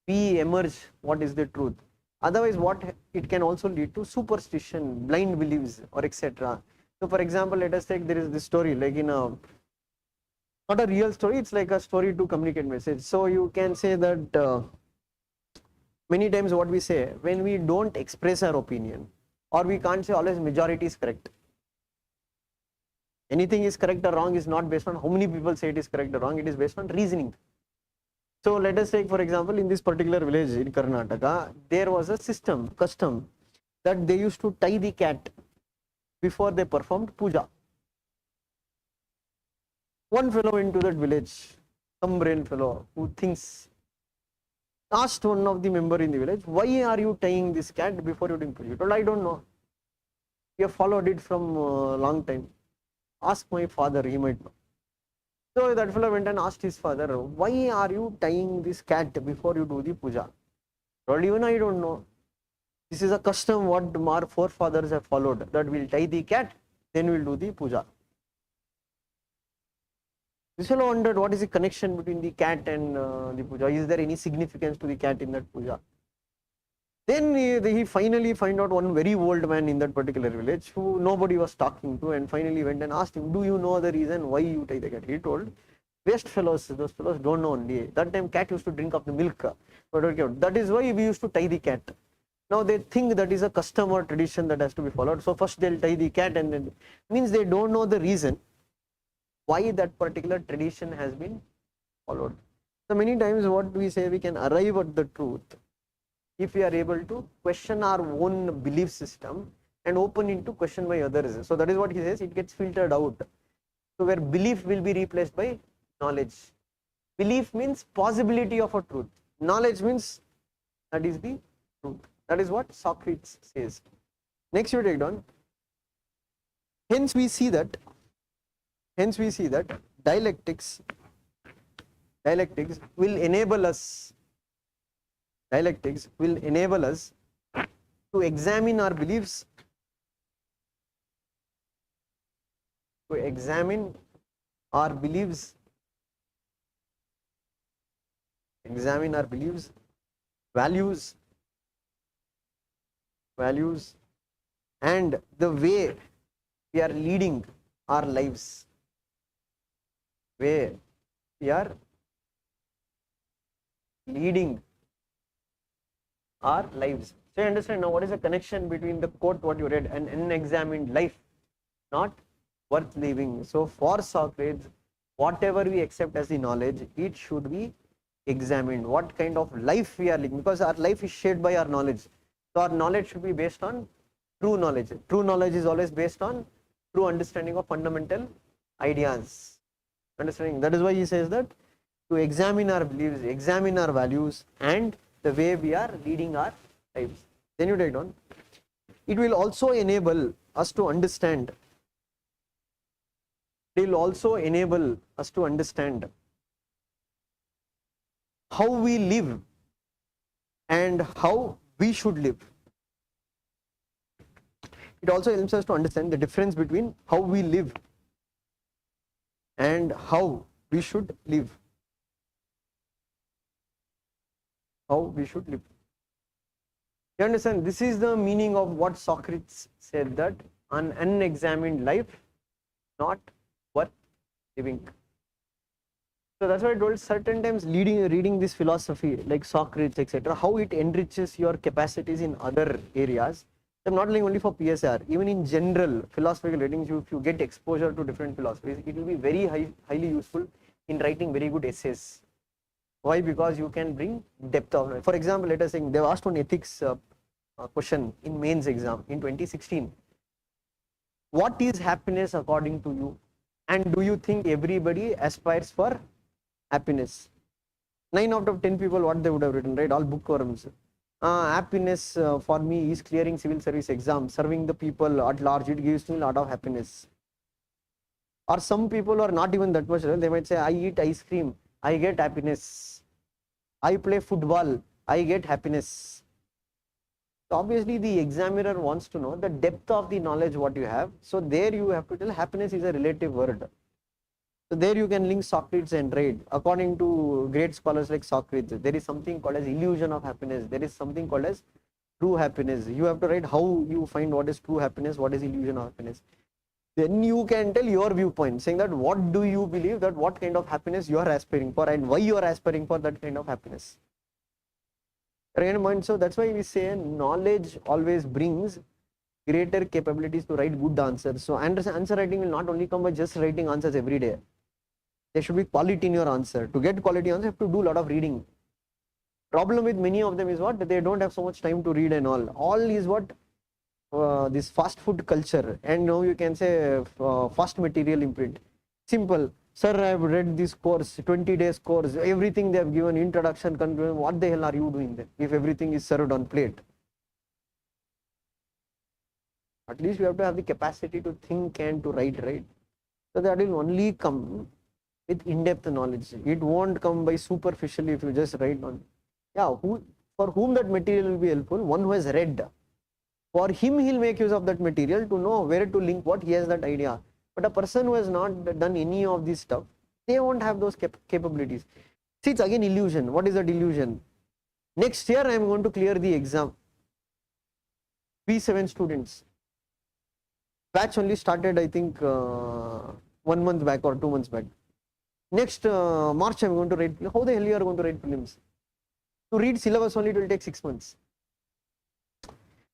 Speaker 1: we emerge what is the truth. Otherwise, what it can also lead to superstition, blind beliefs, or etc. So, for example, let us take, there is this story, like in a, not a real story, it's like a story to communicate message. So you can say that many times what we say, when we don't express our opinion, or we can't say always majority is correct. Anything is correct or wrong is not based on how many people say it is correct or wrong, it is based on reasoning. So let us take, for example, in this particular village in Karnataka, there was a custom that they used to tie the cat before they performed puja. One fellow into that village, some brain fellow who thinks, asked one of the member in the village, why are you tying this cat before you doing puja? He told, I don't know. We have followed it from a long time. Ask my father, he might know. So that fellow went and asked his father, why are you tying this cat before you do the puja? Told, even I don't know. This is a custom what our forefathers have followed, that we'll tie the cat, then we'll do the puja. This fellow wondered, what is the connection between the cat and the puja? Is there any significance to the cat in that puja? Then he finally find out one very old man in that particular village who nobody was talking to, and finally went and asked him, do you know the reason why you tie the cat? He told, waste fellows, those fellows don't know only. That time cat used to drink of the milk. That is why we used to tie the cat. Now they think that is a custom or tradition that has to be followed. So first they'll tie the cat, and then means they don't know the reason why that particular tradition has been followed. So many times what we say, we can arrive at the truth if we are able to question our own belief system and open into question by others. So that is what he says, it gets filtered out. So where belief will be replaced by knowledge. Belief means possibility of a truth. Knowledge means that is the truth. That is what Socrates says. Next you take down. Hence we see that dialectics will enable us to examine our beliefs, values, and the way we are leading our lives. So you understand now what is the connection between the quote what you read and unexamined life, not worth living. So for Socrates, whatever we accept as the knowledge, it should be examined. What kind of life we are living, because our life is shaped by our knowledge. So our knowledge should be based on true knowledge. True knowledge is always based on true understanding of fundamental ideas. Understanding. That is why he says that to examine our beliefs, examine our values, and the way we are leading our lives. Then you take down. It will also enable us to understand. How we live and how we should live. It also helps us to understand the difference between how we live and how we should live. You understand? This is the meaning of what Socrates said, that an unexamined life not worth living. So that's why I told, certain times reading this philosophy like Socrates, etc., how it enriches your capacities in other areas. So not only for PSIR, even in general philosophical readings, if you get exposure to different philosophies, it will be very highly useful in writing very good essays. Why? Because you can bring depth of knowledge. For example, let us say they asked one ethics question in mains exam in 2016. What is happiness according to you? And do you think everybody aspires for happiness? 9 out of 10 people, what they would have written, right? All bookworms. Happiness for me is clearing civil service exam, serving the people at large. It gives me a lot of happiness. Or some people are not even that much, they might say, I eat ice cream, I get happiness. I play football, I get happiness. So obviously the examiner wants to know the depth of the knowledge what you have. So there you have to tell happiness is a relative word. So there you can link Socrates and right. According to great scholars like Socrates, there is something called as illusion of happiness. There is something called as true happiness. You have to write how you find what is true happiness, what is illusion of happiness. Then you can tell your viewpoint, saying that what do you believe, that what kind of happiness you are aspiring for and why you are aspiring for that kind of happiness. Right? So that's why we say knowledge always brings greater capabilities to write good answers. So answer writing will not only come by just writing answers every day. There should be quality in your answer. To get quality answer, you have to do a lot of reading. Problem with many of them is what? They don't have so much time to read and all. All is what? This fast food culture, and now you can say fast material imprint. Simple. Sir, I have read this course, 20 days course, everything they have given, introduction, conclusion. What the hell are you doing then if everything is served on plate? At least you have to have the capacity to think and to write, right? So that will only come with in-depth knowledge. It won't come by superficially if you just write on. Yeah, for whom that material will be helpful? One who has read. For him, he'll make use of that material to know where to link what, he has that idea. But a person who has not done any of this stuff, they won't have those capabilities. See, it's again illusion. What is that illusion? Next year, I am going to clear the exam. P7 students. Batch only started, I think, 1 month back or 2 months back. Next March, I am going to write. How the hell you are going to write prelims? To read syllabus only, it will take 6 months.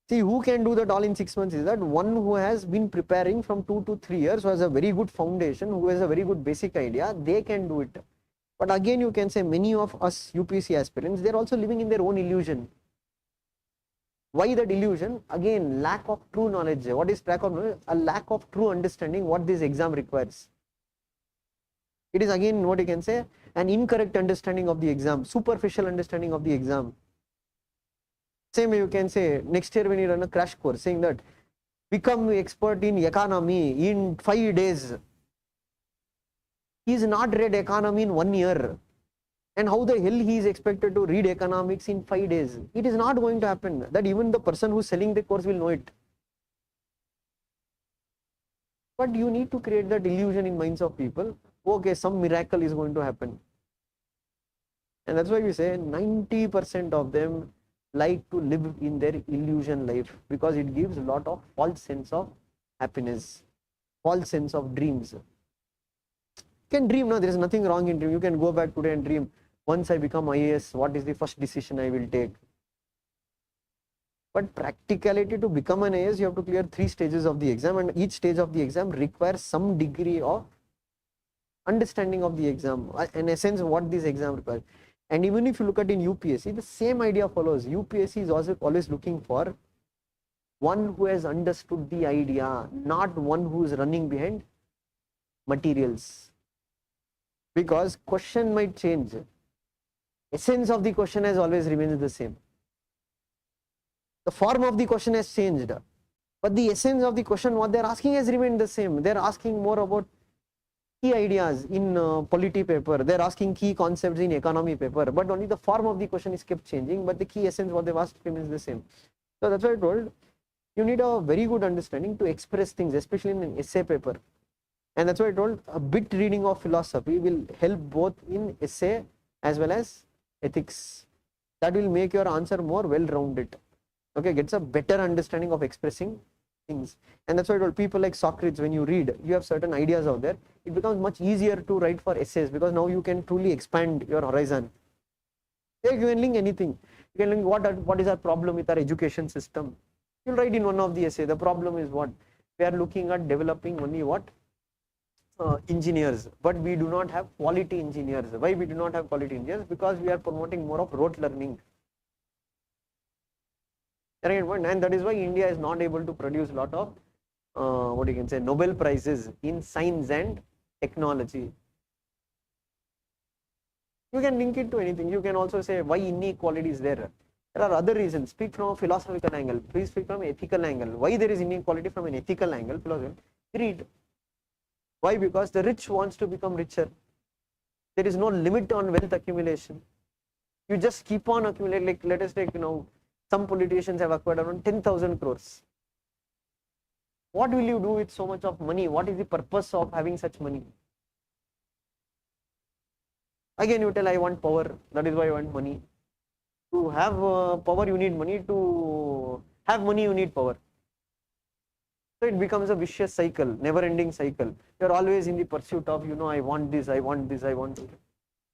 Speaker 1: See, who can do that all in 6 months is that one who has been preparing from 2 to 3 years, who has a very good foundation, who has a very good basic idea, they can do it. But again, you can say many of us UPSC aspirants, they are also living in their own illusion. Why that illusion? Again, lack of true knowledge. What is lack of knowledge? A lack of true understanding what this exam requires. It is again what you can say, an incorrect understanding of the exam, superficial understanding of the exam. Same way you can say next year when you run a crash course, saying that become expert in economy in 5 days. He is not read economy in 1 year. And how the hell he is expected to read economics in 5 days? It is not going to happen. That even the person who is selling the course will know it. But you need to create that illusion in minds of people. Okay, some miracle is going to happen. And that's why we say 90% of them like to live in their illusion life, because it gives a lot of false sense of happiness, false sense of dreams. You can dream, no, there is nothing wrong in dream. You can go back today and dream, once I become IAS, what is the first decision I will take? But practicality, to become an IAS, you have to clear 3 stages of the exam, and each stage of the exam requires some degree of understanding of the exam, in essence what this exam requires. And even if you look at in UPSC, the same idea follows. UPSC is also always looking for one who has understood the idea, not one who is running behind materials. Because question might change. Essence of the question has always remained the same. The form of the question has changed, but the essence of the question, what they are asking, has remained the same. They are asking more about key ideas in polity paper, they are asking key concepts in economy paper, but only the form of the question is kept changing, but the key essence what they have asked remains the same. So that's why I told you need a very good understanding to express things, especially in an essay paper. And that's why I told a bit reading of philosophy will help both in essay as well as ethics. That will make your answer more well-rounded. Okay, gets a better understanding of expressing things. And that's why I told people like Socrates, when you read, you have certain ideas out there, it becomes much easier to write for essays, because now you can truly expand your horizon. You can link anything. You can link what is our problem with our education system. You'll write in one of the essay, the problem is what? We are looking at developing only what? Engineers, but we do not have quality engineers. Why we do not have quality engineers? Because we are promoting more of rote learning. And that is why India is not able to produce a lot of what you can say Nobel prizes in science and technology. You can link it to anything. You can also say why inequality is there. There are other reasons. Speak from a philosophical angle. Please speak from an ethical angle. Why there is inequality from an ethical angle? Philosophy. Read. Why? Because the rich wants to become richer. There is no limit on wealth accumulation. You just keep on accumulating. Like, let us take, some politicians have acquired around 10,000 crores. What will you do with so much of money? What is the purpose of having such money? Again, you tell, I want power. That is why I want money. To have power, you need money. To have money, you need power. So it becomes a vicious cycle, never-ending cycle. You are always in the pursuit of, I want this, I want this, I want this.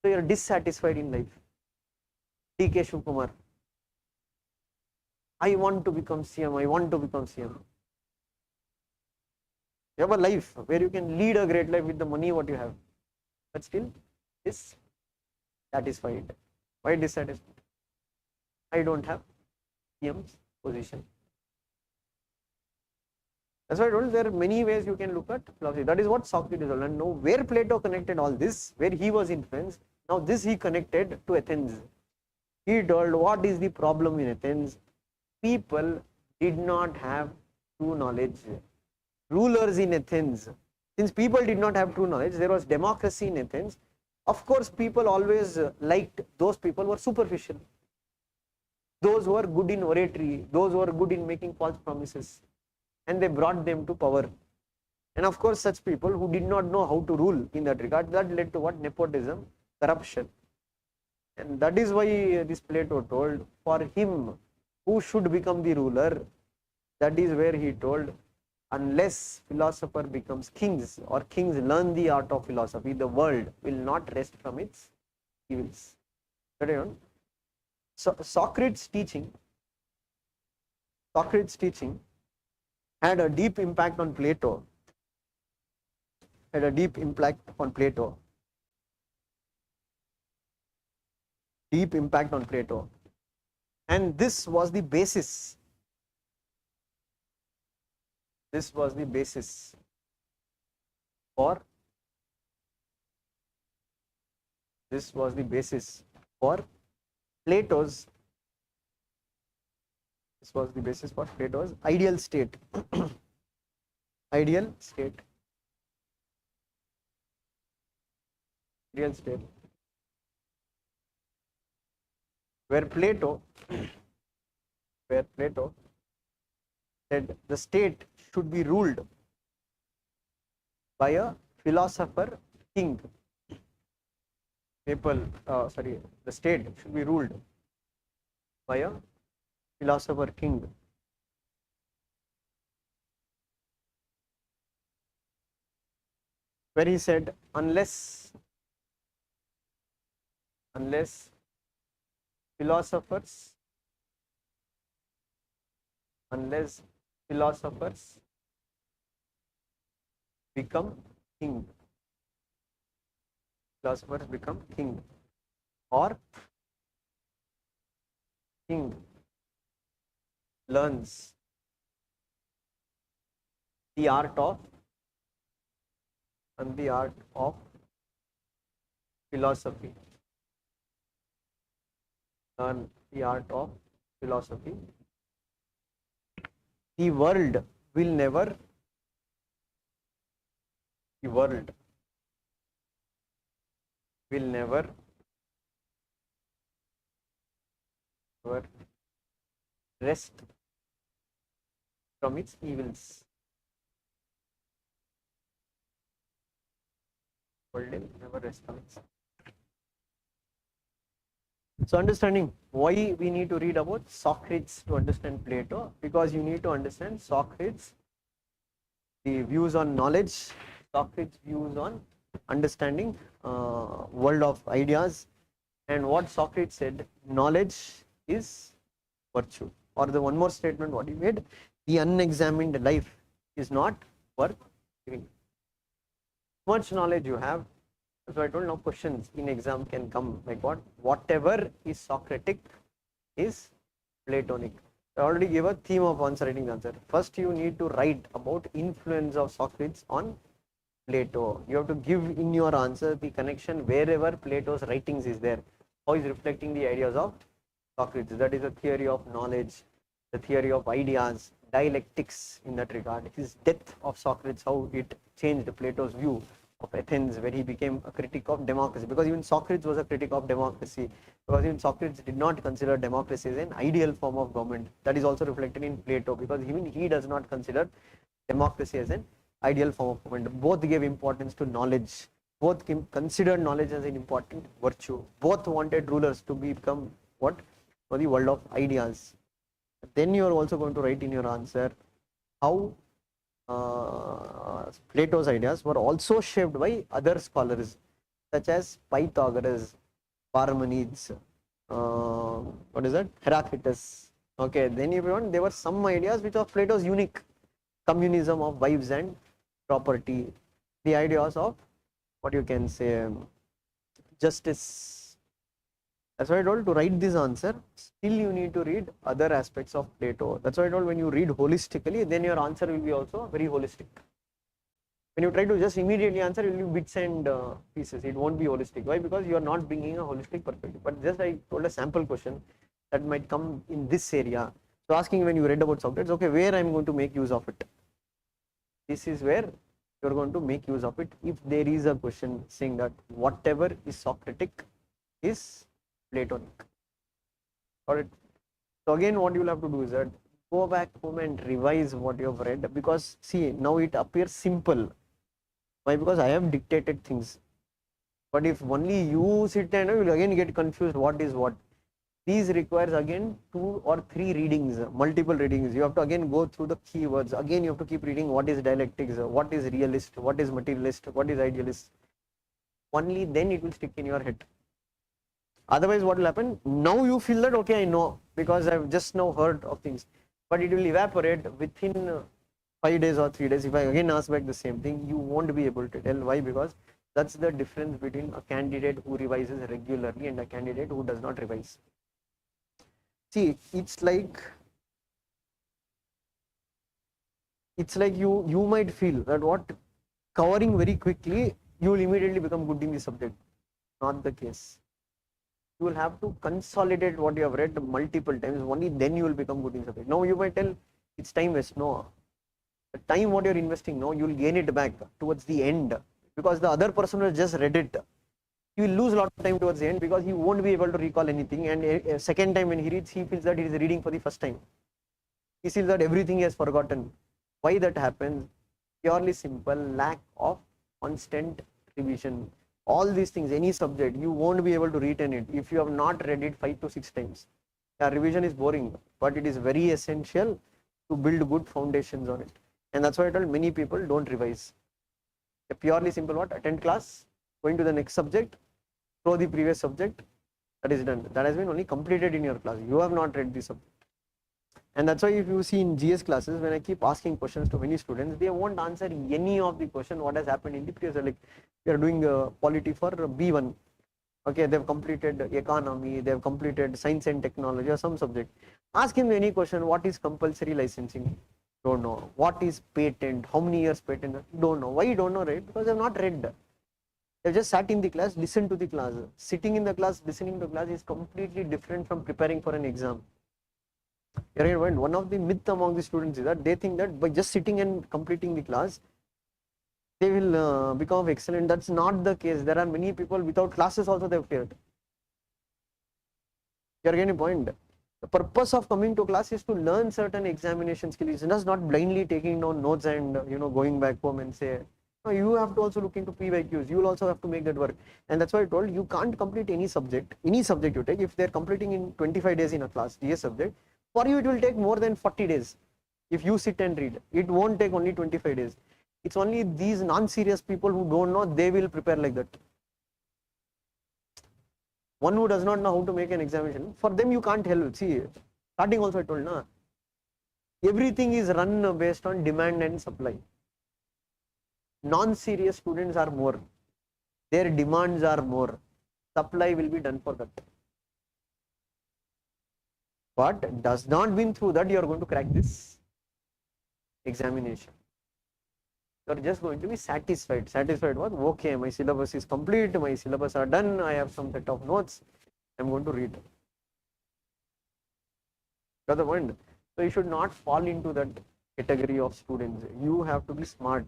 Speaker 1: So you are dissatisfied in life. D.K. Shivkumar, I want to become CM, I want to become CM. You have a life where you can lead a great life with the money what you have, but still dissatisfied. Why dissatisfied? I don't have CM's position. That's why I told you there are many ways you can look at philosophy. That is what Socrates told. And now where Plato connected all this, where he was influenced, now this he connected to Athens. He told, what is the problem in Athens? People did not have true knowledge. Rulers in Athens, since people did not have true knowledge, there was democracy in Athens. Of course, people always liked those people who were superficial. Those who were good in oratory, those who were good in making false promises. And they brought them to power. And of course, such people who did not know how to rule in that regard, that led to what? Nepotism, corruption. And that is why this Plato told, for him who should become the ruler, that is where he told, unless philosopher becomes kings or kings learn the art of philosophy, the world will not rest from its evils. So Socrates' teaching had a deep impact on Plato. Deep impact on Plato. And this was the basis. For Plato's ideal state. Ideal state. Where Plato said the state should be ruled by a philosopher king. The state should be ruled by a philosopher king. Where he said, unless philosophers become king, or king learns the art of philosophy. The world will never rest from its evils. World will never rest from its. So understanding why we need to read about Socrates to understand Plato, because you need to understand Socrates, the views on knowledge, Socrates' views on understanding world of ideas, and what Socrates said, knowledge is virtue. Or the one more statement what he made, the unexamined life is not worth living. Much knowledge you have. So I told now questions in exam can come like what? Whatever is Socratic is Platonic. I already gave a theme of writing the answer. First you need to write about influence of Socrates on Plato. You have to give in your answer the connection wherever Plato's writings is there. How is reflecting the ideas of Socrates. That is the theory of knowledge, the theory of ideas, dialectics in that regard. His death of Socrates, how it changed Plato's view of Athens, where he became a critic of democracy, because even Socrates was a critic of democracy, because even Socrates did not consider democracy as an ideal form of government. That is also reflected in Plato, because even he does not consider democracy as an ideal form of government. Both gave importance to knowledge, both considered knowledge as an important virtue, both wanted rulers to become what? For the world of ideas. Then you are also going to write in your answer how Plato's ideas were also shaped by other scholars such as Pythagoras, Parmenides, what is that? Heraclitus. Okay, then if you want, there were some ideas which are Plato's unique: communism of wives and property, the ideas of what you can say, justice. That's why I told to write this answer, still you need to read other aspects of Plato. That's why I told when you read holistically, then your answer will be also very holistic. When you try to just immediately answer, it will be bits and pieces. It won't be holistic. Why? Because you are not bringing a holistic perspective. But just I told a sample question that might come in this area. So asking when you read about Socrates, okay, where I am going to make use of it? This is where you are going to make use of it. If there is a question saying that whatever is Socratic is Platonic. Got it? So again, what you will have to do is that go back home and revise what you have read, because see, now it appears simple. Why? Because I have dictated things. But if only you sit and you will again get confused what is what. These requires again 2 or 3 readings, multiple readings. You have to again go through the keywords. Again, you have to keep reading what is dialectics, what is realist, what is materialist, what is idealist. Only then it will stick in your head. Otherwise, what will happen? Now you feel that, okay, I know, because I've just now heard of things. But it will evaporate within 5 days or 3 days. If I again ask back the same thing, you won't be able to tell. Why? Because that's the difference between a candidate who revises regularly and a candidate who does not revise. See, it's like you might feel that what, covering very quickly, you will immediately become good in the subject. Not the case. You will have to consolidate what you have read multiple times, only then you will become good in subject. Now you might tell it's time waste. No, the time what you are investing now, you will gain it back towards the end, because the other person has just read it. He will lose a lot of time towards the end, because he won't be able to recall anything, and a second time when he reads, he feels that he is reading for the first time. He feels that everything he has forgotten. Why that happens? Purely simple lack of constant revision. All these things, any subject, you won't be able to retain it if you have not read it 5 to 6 times. Yeah, revision is boring, but it is very essential to build good foundations on it. And that's why I told many people don't revise. A purely simple what? Attend class, going to the next subject, throw the previous subject, that is done. That has been only completed in your class. You have not read the subject. And that's why if you see in GS classes, when I keep asking questions to many students, they won't answer any of the question what has happened in the previous. Like we are doing polity for B1. Okay, they've completed economy, they've completed science and technology or some subject. Ask him any question, what is compulsory licensing? Don't know. What is patent? How many years patent? Don't know. Why you don't know, right? Because they've not read. They've just sat in the class, listened to the class. Sitting in the class, listening to class is completely different from preparing for an exam. One of the myth among the students is that they think that by just sitting and completing the class, they will become excellent. That's not the case. There are many people without classes also they have failed. You are getting a point. The purpose of coming to class is to learn certain examination skills. It's just not blindly taking down notes and going back home and say. No, you have to also look into PYQs. You will also have to make that work. And that's why I told you can't complete any subject you take. If they're completing in 25 days in a class, GS subject, for you it will take more than 40 days. If you sit and read, it won't take only 25 days. It's only these non-serious people who don't know, they will prepare like that. One who does not know how to make an examination, for them you can't help. See, starting also I told, na, everything is run based on demand and supply. Non-serious students are more. Their demands are more. Supply will be done for that. But does not mean through that you are going to crack this examination. You are just going to be satisfied. Satisfied what? Okay, my syllabus is complete, my syllabus are done, I have some set of notes, I am going to read. Got the point? So you should not fall into that category of students. You have to be smart.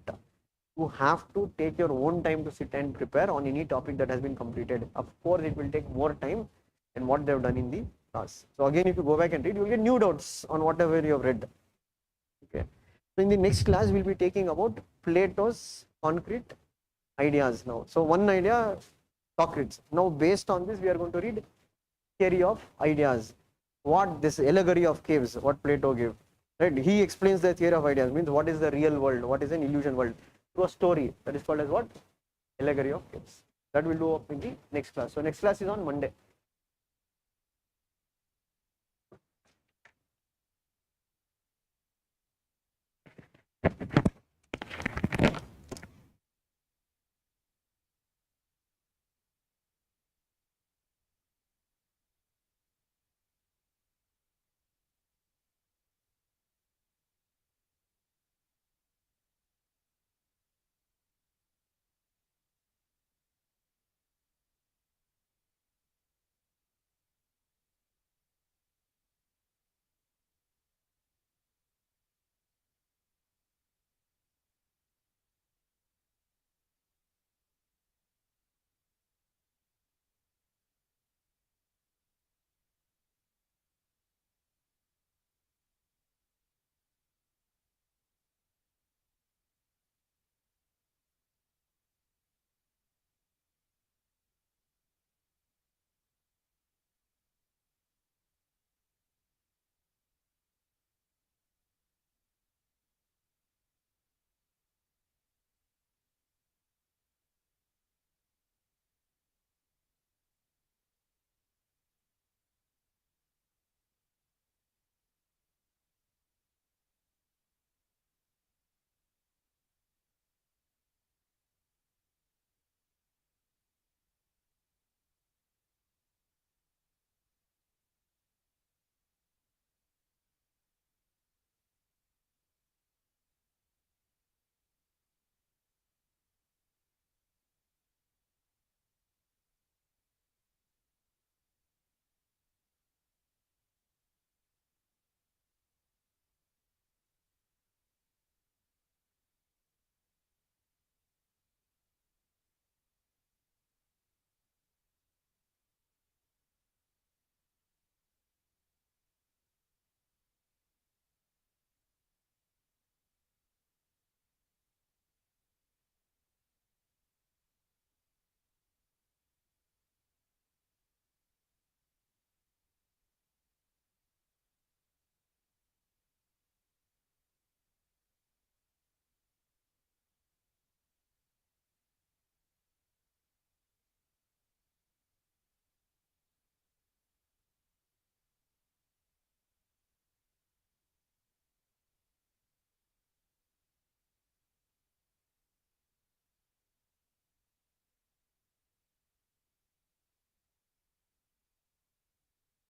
Speaker 1: You have to take your own time to sit and prepare on any topic that has been completed. Of course, it will take more time than what they have done in the class. So again, if you go back and read, you will get new doubts on whatever you have read. Okay. So in the next class, we'll be taking about Plato's concrete ideas now. So one idea, Socrates. Now based on this, we are going to read theory of ideas. What this allegory of caves, what Plato gave. Right? He explains the theory of ideas, means what is the real world, what is an illusion world, through a story that is called as what? Allegory of caves. That will do up in the next class. So next class is on Monday.